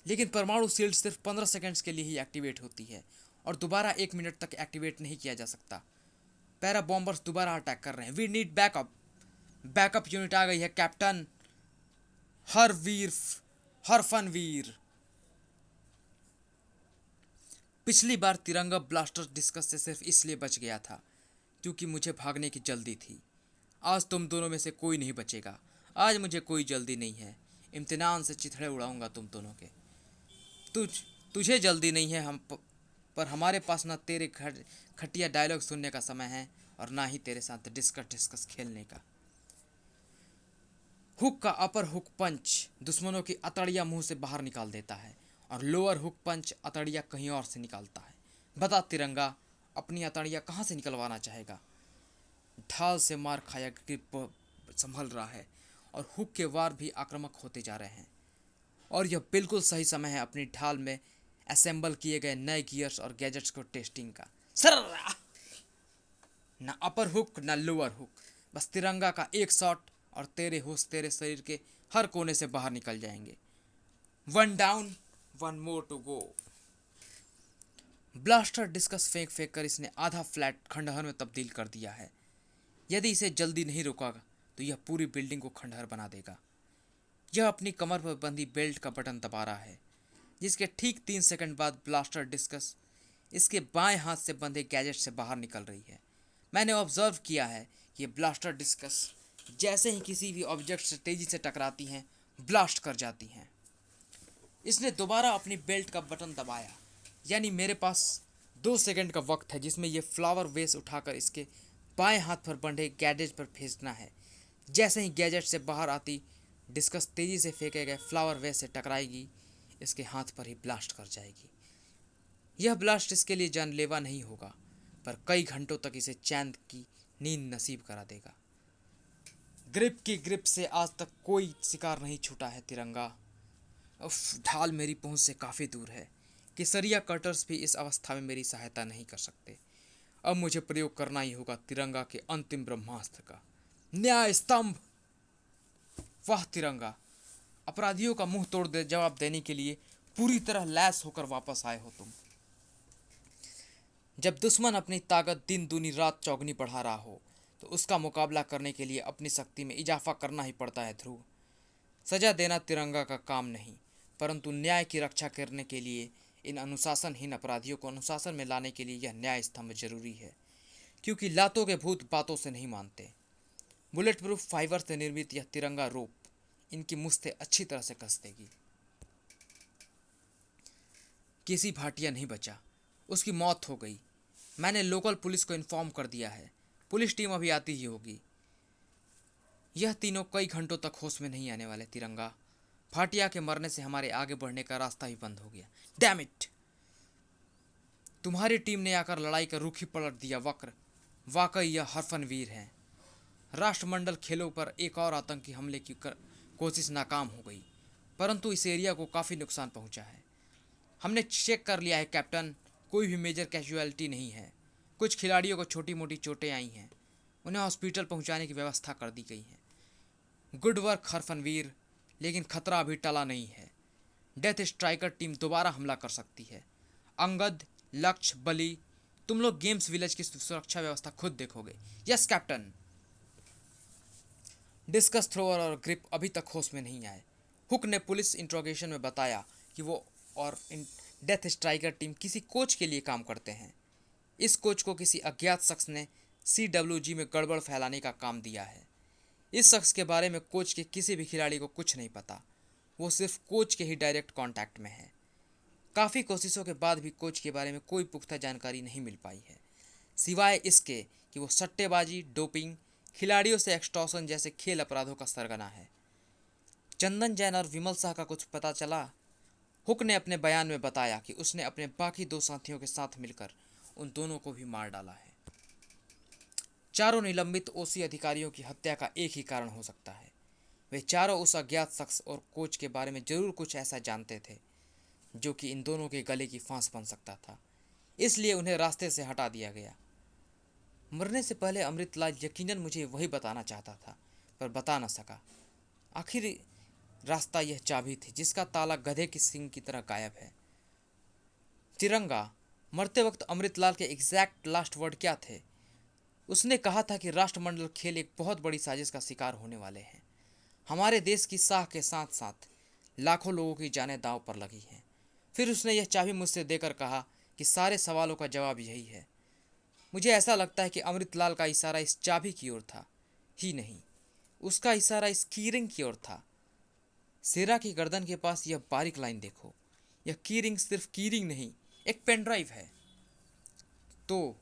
लेकिन परमाणु शील्ड सिर्फ 15 सेकंड्स के लिए ही एक्टिवेट होती है और दोबारा 1 मिनट तक एक्टिवेट नहीं किया जा सकता। पैरा बॉम्बर्स दोबारा अटैक कर रहे हैं। We need backup. Backup unit आ गई है कैप्टन। हर वीर हर फन वीर। पिछली बार तिरंगा ब्लास्टर डिस्कस से सिर्फ इसलिए बच गया था क्योंकि मुझे भागने की जल्दी थी। आज तुम दोनों में से कोई नहीं बचेगा। आज मुझे कोई जल्दी नहीं है। इम्तिनान से चिथड़े उड़ाऊंगा तुम दोनों के। तुझ तुझे जल्दी नहीं है पर हमारे पास ना तेरे खटिया डायलॉग सुनने का समय है और ना ही तेरे साथ डिस्कस खेलने का। हुक का अपर हुक पंच दुश्मनों की अतड़िया मुंह से बाहर निकाल देता है और लोअर हुक पंच अतड़िया कहीं और से निकालता है। बता तिरंगा, अपनी अतड़िया कहाँ से निकलवाना चाहेगा? ढाल से मार खाया ग्रिप संभल रहा है और हुक के वार भी आक्रामक होते जा रहे हैं और यह बिल्कुल सही समय है अपनी ढाल में असेंबल किए गए नए गियर्स और गैजेट्स को टेस्टिंग का। सर, ना अपर हुक ना लोअर हुक, बस तिरंगा का एक शॉट और तेरे होश तेरे शरीर के हर कोने से बाहर निकल जाएंगे। 1 डाउन 1 मोर टू गो। ब्लास्टर डिस्कस फेंक फेंक कर इसने आधा फ्लैट खंडहर में तब्दील कर दिया है। यदि इसे जल्दी नहीं रोका तो यह पूरी बिल्डिंग को खंडहर बना देगा। यह अपनी कमर पर बंधी बेल्ट का बटन दबा रहा है जिसके ठीक 3 सेकंड बाद ब्लास्टर डिस्कस इसके बाएं हाथ से बंधे गैजेट से बाहर निकल रही है। मैंने ऑब्जर्व किया है कि ब्लास्टर डिस्कस जैसे ही किसी भी ऑब्जेक्ट से तेजी से टकराती हैं ब्लास्ट कर जाती हैं। इसने दोबारा अपनी बेल्ट का बटन दबाया, यानी मेरे पास 2 सेकंड का वक्त है जिसमें यह फ्लावर वेस उठाकर इसके बाएं हाथ पर बंधे गैजेट पर भेजना है। जैसे ही गैजेट से बाहर आती डिस्कस तेजी से फेंके गए फ्लावर वेस से टकराएगी, इसके हाथ पर ही ब्लास्ट कर जाएगी। यह ब्लास्ट इसके लिए जानलेवा नहीं होगा पर कई घंटों तक इसे चैन की नींद नसीब करा देगा। ग्रिप की ग्रिप से आज तक कोई शिकार नहीं छूटा है तिरंगा। उफ, ढाल मेरी पहुंच से काफ़ी दूर है। केसरिया कटर्स भी इस अवस्था में मेरी सहायता नहीं कर सकते। अब मुझे प्रयोग करना ही होगा तिरंगा के अंतिम ब्रह्मास्त्र का, न्याय स्तंभ। वाह तिरंगा, अपराधियों का मुंह तोड़ दे जवाब देने के लिए पूरी तरह लैस होकर वापस आए हो तुम। जब दुश्मन अपनी ताकत दिन दूनी रात चौगनी बढ़ा रहा हो तो उसका मुकाबला करने के लिए अपनी शक्ति में इजाफा करना ही पड़ता है ध्रुव। सजा देना तिरंगा का काम नहीं, परंतु न्याय की रक्षा करने के लिए इन अनुशासनहीन अपराधियों को अनुशासन में लाने के लिए यह न्याय स्तंभ जरूरी है, क्योंकि लातों के भूत बातों से नहीं मानते। बुलेट प्रूफ फाइबर से निर्मित यह तिरंगा रोप इनकी मुझसे अच्छी तरह से कस देगी। किसी भाटिया नहीं बचा, उसकी मौत हो गई। मैंने लोकल पुलिस को इन्फॉर्म कर दिया है, पुलिस टीम अभी आती ही होगी। यह तीनों कई घंटों तक होश में नहीं आने वाले तिरंगा। भाटिया के मरने से हमारे आगे बढ़ने का रास्ता ही बंद हो गया। Damn it! तुम्हारी टीम ने आकर लड़ाई का रुख ही पलट दिया वक्र। वाकई यह हरफन वीर हैं। राष्ट्रमंडल खेलों पर एक और आतंकी हमले की कोशिश नाकाम हो गई, परंतु इस एरिया को काफ़ी नुकसान पहुंचा है। हमने चेक कर लिया है कैप्टन, कोई भी मेजर कैजुअलिटी नहीं है। कुछ खिलाड़ियों को छोटी मोटी चोटें आई हैं, उन्हें हॉस्पिटल पहुंचाने की व्यवस्था कर दी गई है। गुड वर्क हरफनवीर, लेकिन खतरा अभी टला नहीं है। डेथ स्ट्राइकर टीम दोबारा हमला कर सकती है। अंगद, लक्ष्य, बली, तुम लोग गेम्स विलेज की सुरक्षा व्यवस्था खुद देखोगे। Yes captain. डिस्कस थ्रोअर और ग्रिप अभी तक होश में नहीं आए। हुक ने पुलिस इंट्रोगेशन में बताया कि वो और डेथ स्ट्राइकर टीम किसी कोच के लिए काम करते हैं। इस कोच को किसी अज्ञात शख्स ने CWG में गड़बड़ फैलाने का काम दिया है। इस शख्स के बारे में कोच के किसी भी खिलाड़ी को कुछ नहीं पता। वो सिर्फ कोच के ही डायरेक्ट कांटेक्ट में है। काफ़ी कोशिशों के बाद भी कोच के बारे में कोई पुख्ता जानकारी नहीं मिल पाई है, सिवाय इसके कि वो सट्टेबाजी, डोपिंग, खिलाड़ियों से एक्सटॉर्शन जैसे खेल अपराधों का सरगना है। चंदन जैन और विमल शाह का कुछ पता चला? हुक ने अपने बयान में बताया कि उसने अपने बाकी 2 साथियों के साथ मिलकर उन दोनों को भी मार डाला है। चारों निलंबित ओसी अधिकारियों की हत्या का एक ही कारण हो सकता है। वे चारों उस अज्ञात शख्स और कोच के बारे में जरूर कुछ ऐसा जानते थे जो कि इन दोनों के गले की फांस बन सकता था, इसलिए उन्हें रास्ते से हटा दिया गया। मरने से पहले अमृतलाल यकीनन मुझे वही बताना चाहता था, पर बता न सका। आखिर रास्ता यह चाबी थी जिसका ताला गधे की सींग की तरह गायब है। तिरंगा, मरते वक्त अमृतलाल के एग्जैक्ट लास्ट वर्ड क्या थे? उसने कहा था कि राष्ट्रमंडल खेल एक बहुत बड़ी साजिश का शिकार होने वाले हैं। हमारे देश की साख के साथ साथ लाखों लोगों की जानें दांव पर लगी हैं। फिर उसने यह चाबी मुझसे देकर कहा कि सारे सवालों का जवाब यही है। मुझे ऐसा लगता है कि अमृतलाल का इशारा इस चाबी की ओर था ही नहीं, उसका इशारा इस कीरिंग की ओर था। सेरा की गर्दन के पास यह बारीक लाइन देखो। यह कीरिंग सिर्फ कीरिंग नहीं, एक पेन ड्राइव है। तो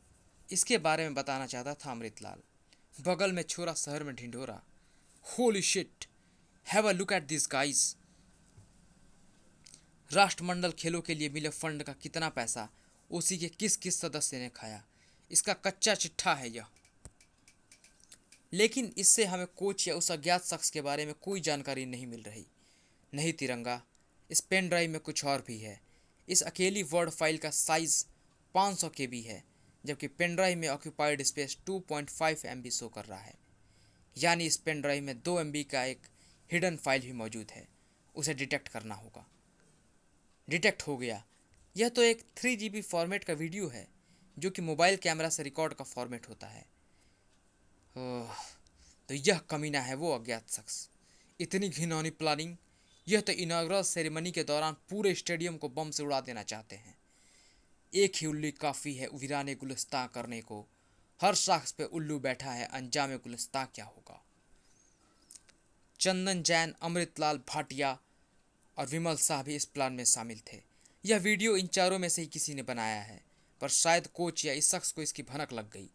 इसके बारे में बताना चाहता था अमृतलाल। बगल में छोरा, शहर में ढिंढोरा। Holy shit, have a look at this guys. राष्ट्रमंडल खेलों के लिए मिले फंड का कितना पैसा उसी के किस किस सदस्य ने खाया, इसका कच्चा चिट्ठा है यह। लेकिन इससे हमें कोच या उस अज्ञात शख्स के बारे में कोई जानकारी नहीं मिल रही। नहीं तिरंगा, इस पेन ड्राइव में कुछ और भी है। इस अकेली वर्ड फाइल का साइज 500 KB है, जबकि पेन ड्राइव में ऑक्यूपाइड स्पेस 2.5 MB शो कर रहा है। यानी इस पेन ड्राइव में 2 MB का एक हिडन फाइल भी मौजूद है। उसे डिटेक्ट करना होगा। डिटेक्ट हो गया। यह तो एक 3 GB फॉर्मेट का वीडियो है, जो कि मोबाइल कैमरा से रिकॉर्ड का फॉर्मेट होता है। तो यह कमीना है वो अज्ञात शख्स। इतनी घिनौनी प्लानिंग। यह तो इनाग्रल सेरेमनी के दौरान पूरे स्टेडियम को बम से उड़ा देना चाहते हैं। एक ही उल्लू काफ़ी है वीराने गुलिस्तां करने को। हर शख्स पे उल्लू बैठा है, अंजाम गुलिस्तां क्या होगा? चंदन जैन, अमृतलाल भाटिया और विमल शाह भी इस प्लान में शामिल थे। यह वीडियो इन चारों में से ही किसी ने बनाया है, पर शायद कोच या इस शख्स को इसकी भनक लग गई।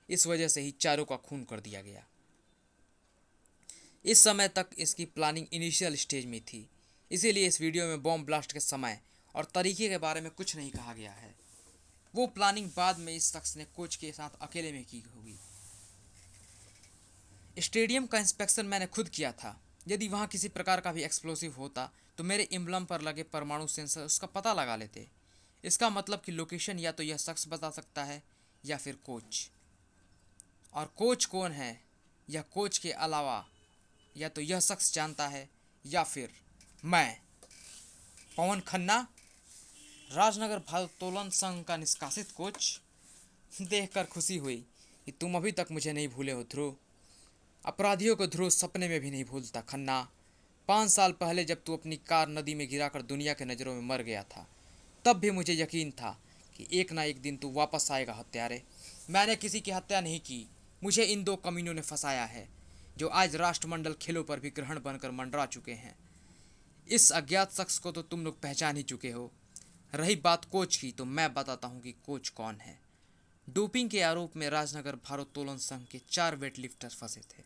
इस वजह से ही चारों का खून कर दिया गया। इस समय तक इसकी प्लानिंग इनिशियल स्टेज में थी, इसीलिए इस वीडियो में बॉम्ब ब्लास्ट के समय और तरीके के बारे में कुछ नहीं कहा गया है। वो प्लानिंग बाद में इस शख्स ने कोच के साथ अकेले में की होगी। स्टेडियम का इंस्पेक्शन मैंने खुद किया था। यदि वहाँ किसी प्रकार का भी एक्सप्लोसिव होता तो मेरे एम्ब्लम पर लगे परमाणु सेंसर उसका पता लगा लेते। इसका मतलब कि लोकेशन या तो यह शख्स बता सकता है या फिर कोच। और कोच कौन है, यह कोच के अलावा या तो यह शख्स जानता है या फिर मैं, पवन खन्ना, राजनगर भारोत्तोलन संघ का निष्कासित कोच। देखकर खुशी हुई कि तुम अभी तक मुझे नहीं भूले हो ध्रुव। अपराधियों को ध्रुव सपने में भी नहीं भूलता खन्ना। 5 साल पहले जब तू अपनी कार नदी में गिराकर दुनिया के नज़रों में मर गया था, तब भी मुझे यकीन था कि एक ना एक दिन तू वापस आएगा हत्यारे। मैंने किसी की हत्या नहीं की, मुझे इन 2 कमीनों ने फंसाया है, जो आज राष्ट्रमंडल खेलों पर भी ग्रहण बनकर मंडरा चुके हैं। इस अज्ञात शख्स को तो तुम लोग पहचान ही चुके हो। रही बात कोच की, तो मैं बताता हूँ कि कोच कौन है। डोपिंग के आरोप में राजनगर भारोत्तोलन संघ के 4 वेटलिफ्टर फंसे थे,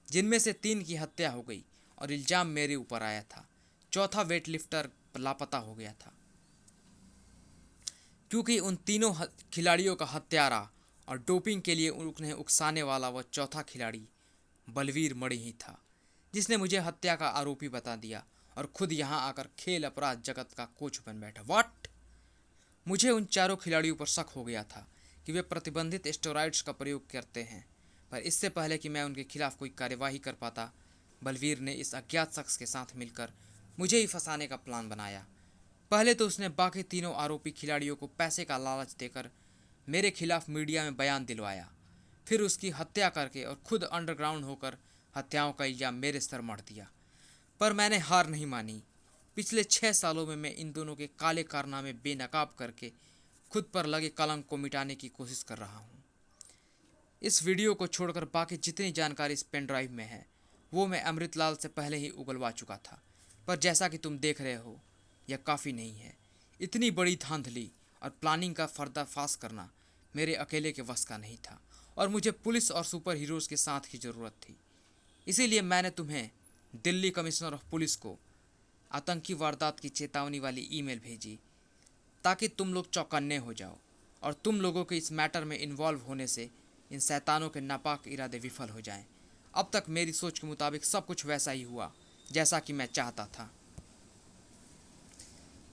जिनमें से 3 की हत्या हो गई और इल्जाम मेरे ऊपर आया था। चौथा वेटलिफ्टर लापता हो गया था, क्योंकि उन तीनों खिलाड़ियों का हत्यारा और डोपिंग के लिए उन्हें उकसाने वाला वह चौथा खिलाड़ी बलवीर मणि ही था, जिसने मुझे हत्या का आरोपी बता दिया और खुद यहाँ आकर खेल अपराध जगत का कोच बन बैठा। व्हाट? मुझे उन चारों खिलाड़ियों पर शक हो गया था कि वे प्रतिबंधित स्टेरॉइड्स का प्रयोग करते हैं, पर इससे पहले कि मैं उनके खिलाफ कोई कार्यवाही कर पाता, बलवीर ने इस अज्ञात शख्स के साथ मिलकर मुझे ही फंसाने का प्लान बनाया। पहले तो उसने बाकी तीनों आरोपी खिलाड़ियों को पैसे का लालच देकर मेरे खिलाफ मीडिया में बयान दिलवाया, फिर उसकी हत्या करके और खुद अंडरग्राउंड होकर हत्याओं का इल्जाम मेरे सर मढ़ दिया। पर मैंने हार नहीं मानी। पिछले 6 सालों में मैं इन दोनों के काले कारनामे बेनकाब करके खुद पर लगे कलंक को मिटाने की कोशिश कर रहा हूँ। इस वीडियो को छोड़कर बाकी जितनी जानकारी इस पेन ड्राइव में है, वो मैं अमृतलाल से पहले ही उगलवा चुका था। पर जैसा कि तुम देख रहे हो, यह काफ़ी नहीं है। इतनी बड़ी धांधली और प्लानिंग का पर्दाफाश करना मेरे अकेले के वश का नहीं था, और मुझे पुलिस और सुपर हीरोज़ के साथ की ज़रूरत थी। इसीलिए मैंने तुम्हें दिल्ली कमिश्नर ऑफ पुलिस को आतंकी वारदात की चेतावनी वाली ईमेल भेजी, ताकि तुम लोग चौकन्ने हो जाओ और तुम लोगों के इस मैटर में इन्वॉल्व होने से इन शैतानों के नापाक इरादे विफल हो जाएं। अब तक मेरी सोच के मुताबिक सब कुछ वैसा ही हुआ जैसा कि मैं चाहता था,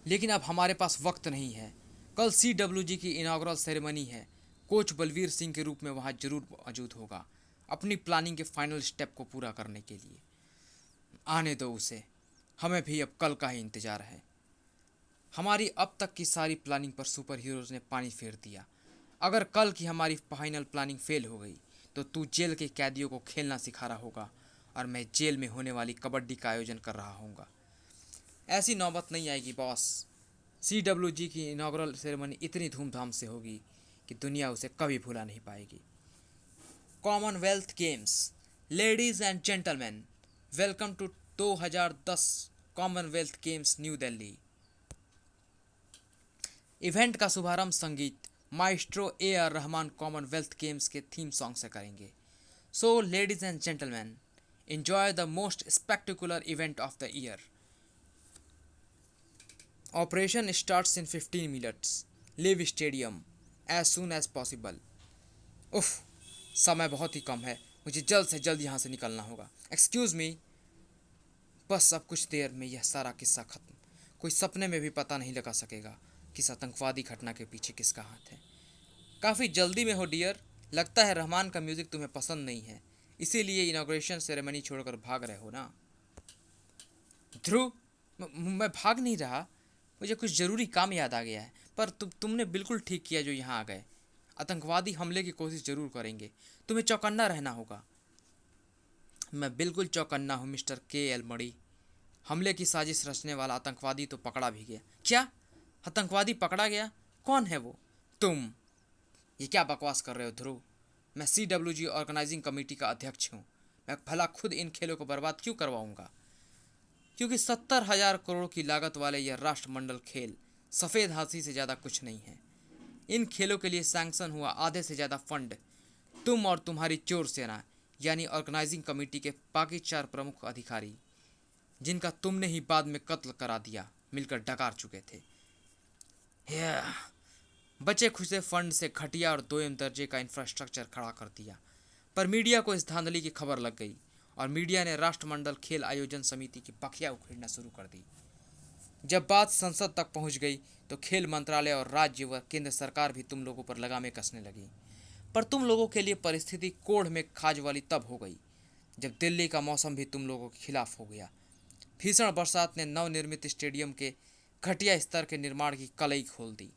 लेकिन अब हमारे पास वक्त नहीं है। कल CWG की इनाग्रल सेरेमनी है। कोच बलवीर सिंह के रूप में वहाँ जरूर मौजूद होगा, अपनी प्लानिंग के फाइनल स्टेप को पूरा करने के लिए। आने दो उसे, हमें भी अब कल का ही इंतज़ार है। हमारी अब तक की सारी प्लानिंग पर सुपर हीरोज़ ने पानी फेर दिया। अगर कल की हमारी फाइनल प्लानिंग फेल हो गई तो तू जेल के कैदियों को खेलना सिखा रहा होगा और मैं जेल में होने वाली कबड्डी का आयोजन कर रहा होऊंगा। ऐसी नौबत नहीं आएगी बॉस। CWG की इनाग्रल सेरेमनी इतनी धूमधाम से होगी कि दुनिया उसे कभी भुला नहीं पाएगी। Commonwealth Games, ladies and gentleman, welcome to 2010 Commonwealth Games New Delhi. Event का शुभारंभ संगीत maestro AR Rahman Commonwealth Games के थीम सॉन्ग से करेंगे। So ladies and gentleman, enjoy the most spectacular event of the year. Operation starts in 15 minutes. Leave stadium as soon as possible. उफ, समय बहुत ही कम है, मुझे जल्द से जल्द यहाँ से निकलना होगा। Excuse me. बस अब कुछ देर में यह सारा किस्सा खत्म। कोई सपने में भी पता नहीं लगा सकेगा कि इस आतंकवादी घटना के पीछे किसका हाथ है। काफ़ी जल्दी में हो डियर। लगता है रहमान का म्यूज़िक तुम्हें पसंद नहीं है, इसीलिए इनाग्रेशन सेरेमनी छोड़कर भाग रहे हो ना। ध्रुव, मैं भाग नहीं रहा, मुझे कुछ ज़रूरी काम याद आ गया है। पर तुमने बिल्कुल ठीक किया जो यहाँ आ गए। आतंकवादी हमले की कोशिश ज़रूर करेंगे, तुम्हें चौकन्ना रहना होगा। मैं बिल्कुल चौकन्ना हूँ मिस्टर KL मणि। हमले की साजिश रचने वाला आतंकवादी तो पकड़ा भी गया। क्या? आतंकवादी पकड़ा गया? कौन है वो? तुम। ये क्या बकवास कर रहे हो ध्रुव? मैं CWG ऑर्गेनाइजिंग कमेटी का अध्यक्ष हूँ। मैं भला खुद इन खेलों को बर्बाद क्यों करवाऊँगा? क्योंकि 70,000 करोड़ की लागत वाले यह राष्ट्रमंडल खेल सफ़ेद हाथी से ज़्यादा कुछ नहीं है। इन खेलों के लिए सैंक्शन हुआ आधे से ज़्यादा फंड तुम और तुम्हारी चोर सेना यानी ऑर्गेनाइजिंग कमेटी के बाकी 4 प्रमुख अधिकारी, जिनका तुमने ही बाद में कत्ल करा दिया, मिलकर डकार चुके थे। बचे खुचे फंड से घटिया और 2M दर्जे का इंफ्रास्ट्रक्चर खड़ा कर दिया। पर मीडिया को इस धांधली की खबर लग गई और मीडिया ने राष्ट्रमंडल खेल आयोजन समिति की बखिया उखेड़ना शुरू कर दी। जब बात संसद तक पहुंच गई तो खेल मंत्रालय और राज्य व केंद्र सरकार भी तुम लोगों पर लगामें कसने लगी। पर तुम लोगों के लिए परिस्थिति कोढ़ में खाज वाली तब हो गई जब दिल्ली का मौसम भी तुम लोगों के खिलाफ हो गया। भीषण बरसात ने नवनिर्मित स्टेडियम के घटिया स्तर के निर्माण की कलई खोल दी।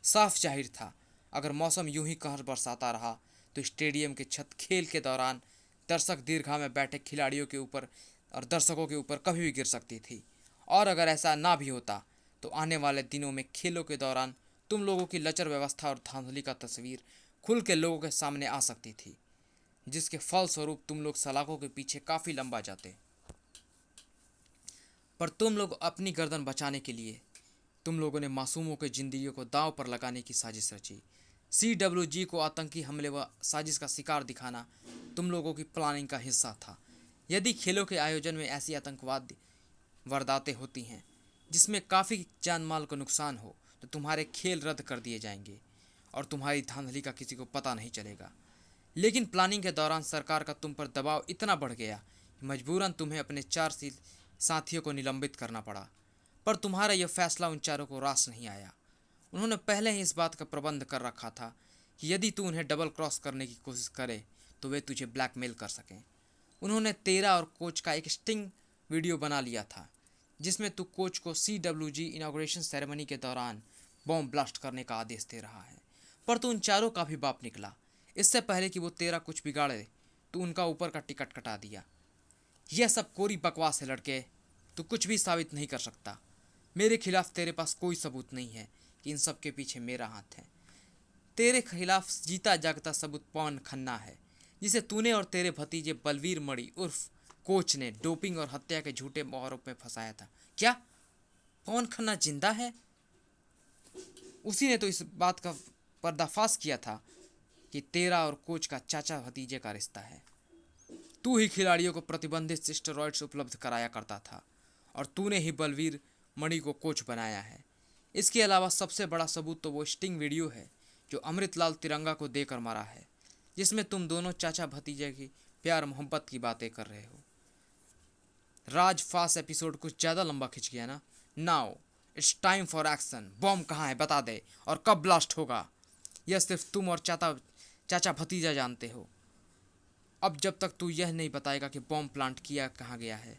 साफ जाहिर था, अगर मौसम यूं ही कहर बरसाता रहा तो स्टेडियम की छत खेल के दौरान दर्शक दीर्घा में बैठे खिलाड़ियों के ऊपर और दर्शकों के ऊपर कभी भी गिर सकती थी। और अगर ऐसा ना भी होता तो आने वाले दिनों में खेलों के दौरान तुम लोगों की लचर व्यवस्था और धांधली का तस्वीर खुल के लोगों के सामने आ सकती थी, जिसके फलस्वरूप तुम लोग सलाखों के पीछे काफ़ी लंबा जाते। पर तुम लोग अपनी गर्दन बचाने के लिए तुम लोगों ने मासूमों के जिंदगियों को दांव पर लगाने की साजिश रची। CWG को आतंकी हमले व साजिश का शिकार दिखाना तुम लोगों की प्लानिंग का हिस्सा था। यदि खेलों के आयोजन में ऐसी आतंकवादी वारदातें होती हैं जिसमें काफ़ी जान माल को नुकसान हो तो तुम्हारे खेल रद्द कर दिए जाएंगे और तुम्हारी धांधली का किसी को पता नहीं चलेगा। लेकिन प्लानिंग के दौरान सरकार का तुम पर दबाव इतना बढ़ गया कि मजबूरन तुम्हें अपने 4 साथियों को निलंबित करना पड़ा। पर तुम्हारा यह फैसला उन चारों को रास नहीं आया। उन्होंने पहले ही इस बात का प्रबंध कर रखा था कि यदि तू उन्हें डबल क्रॉस करने की कोशिश करे तो वे तुझे ब्लैकमेल कर सकें। उन्होंने तेरा और कोच का एक स्टिंग वीडियो बना लिया था जिसमें तू कोच को CWG इनाग्रेशन सेरेमनी के दौरान बॉम्ब ब्लास्ट करने का आदेश दे रहा है। पर तू उन चारों का भी बाप निकला। इससे पहले कि वो तेरा कुछ बिगाड़े तो उनका ऊपर का टिकट कटा दिया। यह सब कोरी बकवास है लड़के, तू कुछ भी साबित नहीं कर सकता। मेरे खिलाफ तेरे पास कोई सबूत नहीं है कि इन सब के पीछे मेरा हाथ है। तेरे खिलाफ जीता जागता सबूत पवन खन्ना है, जिसे तूने और तेरे भतीजे बलवीर मणि उर्फ कोच ने डोपिंग और हत्या के झूठे आरोप में फंसाया था। क्या पवन खन्ना जिंदा है? उसी ने तो इस बात का पर्दाफाश किया था कि तेरा और कोच का चाचा भतीजे का रिश्ता है। तू ही खिलाड़ियों को प्रतिबंधित स्टेरॉइड्स उपलब्ध कराया करता था और तूने ही बलवीर मणि को कोच बनाया है। इसके अलावा सबसे बड़ा सबूत तो वो स्टिंग वीडियो है जो अमृतलाल तिरंगा को देकर मारा है, जिसमें तुम दोनों चाचा भतीजे की प्यार मोहब्बत की बातें कर रहे हो। राज फास्ट एपिसोड कुछ ज़्यादा लंबा खिंच गया ना। Now it's time for action. Bomb कहाँ है बता दे और कब ब्लास्ट होगा, यह सिर्फ तुम और चाचा भतीजा जानते हो। अब जब तक तू यह नहीं बताएगा कि बॉम्ब प्लांट किया कहाँ गया है,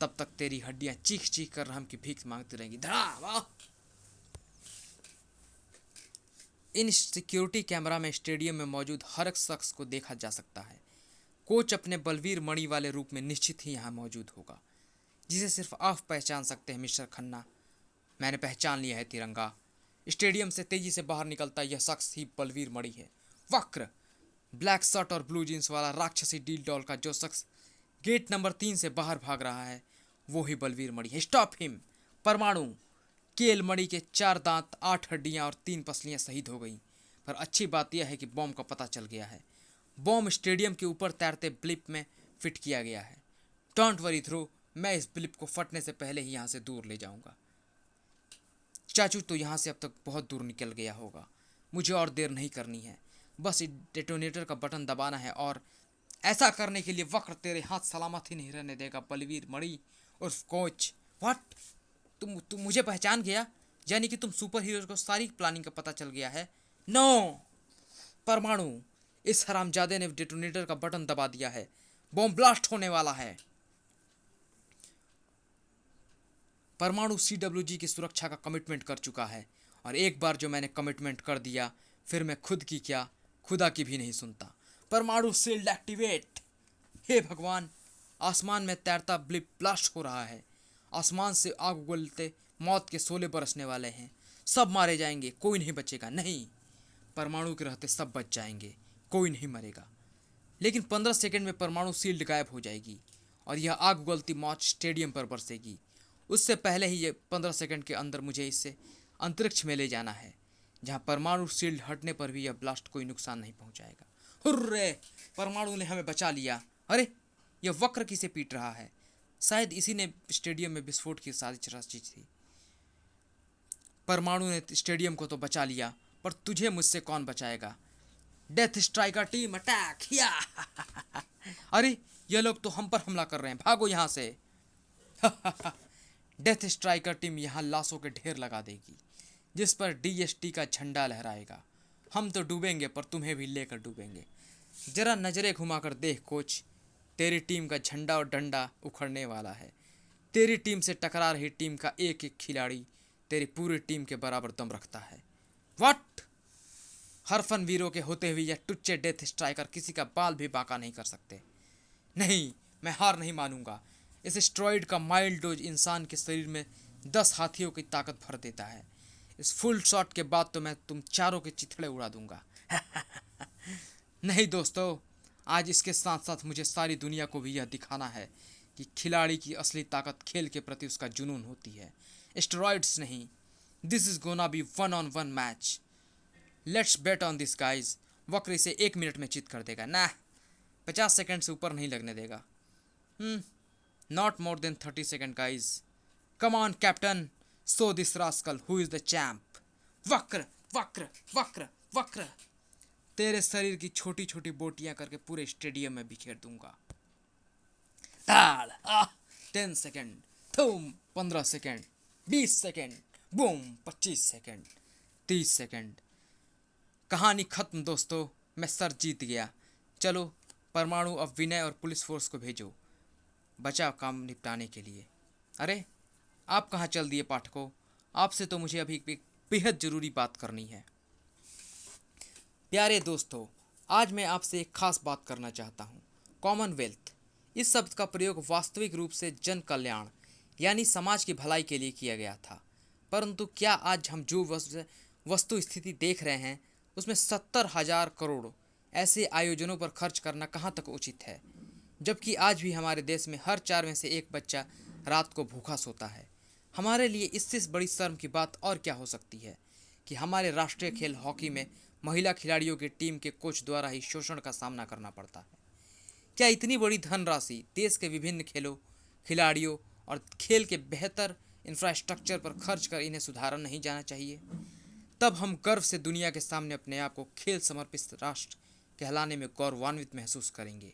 तब तक तेरी हड्डियां चीख चीख कर हम की भीख मांगती रहेंगी। धड़ा इन सिक्योरिटी कैमरा में स्टेडियम में मौजूद हर एक शख्स को देखा जा सकता है। कोच अपने बलवीर मणि वाले रूप में निश्चित ही यहाँ मौजूद होगा, जिसे सिर्फ आप पहचान सकते हैं मिस्टर खन्ना। मैंने पहचान लिया है तिरंगा। स्टेडियम से तेजी से बाहर निकलता यह शख्स ही बलवीर मणि है। वक्र ब्लैक शर्ट और ब्लू जींस वाला राक्षसी डील डॉल का जो शख्स गेट नंबर 3 से बाहर भाग रहा है, वो ही बलवीर मणि है। Stop him. परमाणु केल मणि के 4 दांत, 8 हड्डियां और 3 पसलियां शहीद हो गई। पर अच्छी बात यह है कि बॉम्ब का पता चल गया है। बॉम्ब स्टेडियम के ऊपर तैरते ब्लिप में फिट किया गया है। डोंट वरी ध्रुव, मैं इस ब्लिप को फटने से पहले ही यहाँ से दूर ले जाऊंगा। चाचू तो यहाँ से अब तक बहुत दूर निकल गया होगा। मुझे और देर नहीं करनी है, बस इस डेटोनेटर का बटन दबाना है और ऐसा करने के लिए वक्र तेरे हाथ सलामत ही नहीं रहने देगा बलवीर मणि उर्फ कोच। व्हाट? तुम मुझे पहचान गया? यानी कि तुम सुपर हीरो को सारी प्लानिंग का पता चल गया है? नो परमाणु, इस हरामजादे ने डेटोनेटर का बटन दबा दिया है। बॉम्ब ब्लास्ट होने वाला है। परमाणु CWG की सुरक्षा का कमिटमेंट कर चुका है और एक बार जो मैंने कमिटमेंट कर दिया फिर मैं खुद की क्या खुदा की भी नहीं सुनता। परमाणु शील्ड एक्टिवेट। हे भगवान, आसमान में तैरता ब्लिप ब्लास्ट हो रहा है। आसमान से आग उगलते मौत के शोले बरसने वाले हैं। सब मारे जाएंगे, कोई नहीं बचेगा। नहीं, परमाणु के रहते सब बच जाएंगे, कोई नहीं मरेगा। लेकिन 15 सेकंड में परमाणु शील्ड गायब हो जाएगी और यह आग उगलती मौत स्टेडियम पर बरसेगी। उससे पहले ही ये 15 सेकंड के अंदर मुझे इससे अंतरिक्ष में ले जाना है, जहां परमाणु शील्ड हटने पर भी यह ब्लास्ट कोई नुकसान नहीं पहुंचाएगा। हुर्रे, परमाणु ने हमें बचा लिया। अरे यह वक्र किसे पीट रहा है? शायद इसी ने स्टेडियम में विस्फोट की साजिश रची थी। परमाणु ने स्टेडियम को तो बचा लिया, पर तुझे मुझसे कौन बचाएगा? Death striker team attack. या अरे ये लोग तो हम पर हमला कर रहे हैं, भागो यहाँ से। डेथ स्ट्राइकर टीम यहाँ लाशों के ढेर लगा देगी, जिस पर DST का झंडा लहराएगा। हम तो डूबेंगे पर तुम्हें भी लेकर डूबेंगे। जरा नजरें घुमाकर देख कोच, तेरी टीम का झंडा और डंडा उखड़ने वाला है। तेरी टीम से टकरा रही टीम का एक एक खिलाड़ी तेरी पूरी टीम के बराबर दम रखता है। व्हाट? हरफन वीरों के होते हुए यह टुच्चे डेथ स्ट्राइकर किसी का बाल भी बांका नहीं कर सकते। नहीं, मैं हार नहीं मानूंगा। इस स्टेरॉइड का माइल्ड डोज इंसान के शरीर में 10 हाथियों की ताकत भर देता है। इस फुल शॉट के बाद तो मैं तुम चारों के चिथड़े उड़ा दूंगा। नहीं दोस्तों, आज इसके साथ साथ मुझे सारी दुनिया को भी यह दिखाना है कि खिलाड़ी की असली ताकत खेल के प्रति उसका जुनून होती है, स्टेरॉइड्स नहीं। This is gonna be 1-on-1 match. Let's bet on this guys. वक्र इसे 1 मिनट में चित कर देगा ना, 50 सेकंड से ऊपर नहीं लगने देगा। Not more than 30 second guys. Come on captain, so this rascal who is the champ. वक्र वक्र वक्र वक्र, तेरे शरीर की छोटी छोटी बोटियां करके पूरे स्टेडियम में बिखेर दूंगा। ताल 10 सेकंड, थूम 15 second, 20 second, boom 25 second, 30 second. कहानी खत्म दोस्तों, मैं सर जीत गया। चलो परमाणु अब विनय और पुलिस फोर्स को भेजो बचाव काम निपटाने के लिए। अरे आप कहाँ चल दिए पाठकों? आपसे तो मुझे अभी एक बेहद ज़रूरी बात करनी है। प्यारे दोस्तों, आज मैं आपसे एक खास बात करना चाहता हूँ। कॉमनवेल्थ, इस शब्द का प्रयोग वास्तविक रूप से जन कल्याण यानी समाज की भलाई के लिए किया गया था, परंतु क्या आज हम जो वस्तु स्थिति देख रहे हैं उसमें 70,000 करोड़ ऐसे आयोजनों पर खर्च करना कहाँ तक उचित है? जबकि आज भी हमारे देश में हर 4 में से एक बच्चा रात को भूखा सोता है। हमारे लिए इससे बड़ी शर्म की बात और क्या हो सकती है कि हमारे राष्ट्रीय खेल हॉकी में महिला खिलाड़ियों की टीम के कोच द्वारा ही शोषण का सामना करना पड़ता है। क्या इतनी बड़ी धनराशि देश के विभिन्न खेलों, खिलाड़ियों और खेल के बेहतर इंफ्रास्ट्रक्चर पर खर्च कर इन्हें सुधारा नहीं जाना चाहिए? तब हम गर्व से दुनिया के सामने अपने आप को खेल समर्पित राष्ट्र कहलाने में गौरवान्वित महसूस करेंगे,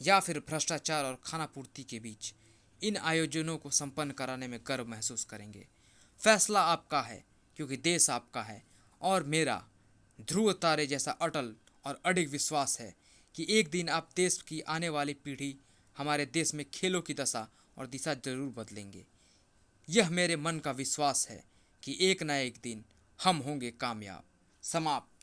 या फिर भ्रष्टाचार और खानापूर्ति के बीच इन आयोजनों को संपन्न कराने में गर्व महसूस करेंगे? फैसला आपका है, क्योंकि देश आपका है और मेरा ध्रुव तारे जैसा अटल और अडिग विश्वास है कि एक दिन आप देश की आने वाली पीढ़ी हमारे देश में खेलों की दशा और दिशा जरूर बदलेंगे। यह मेरे मन का विश्वास है कि एक न एक दिन हम होंगे कामयाब। समाप्त।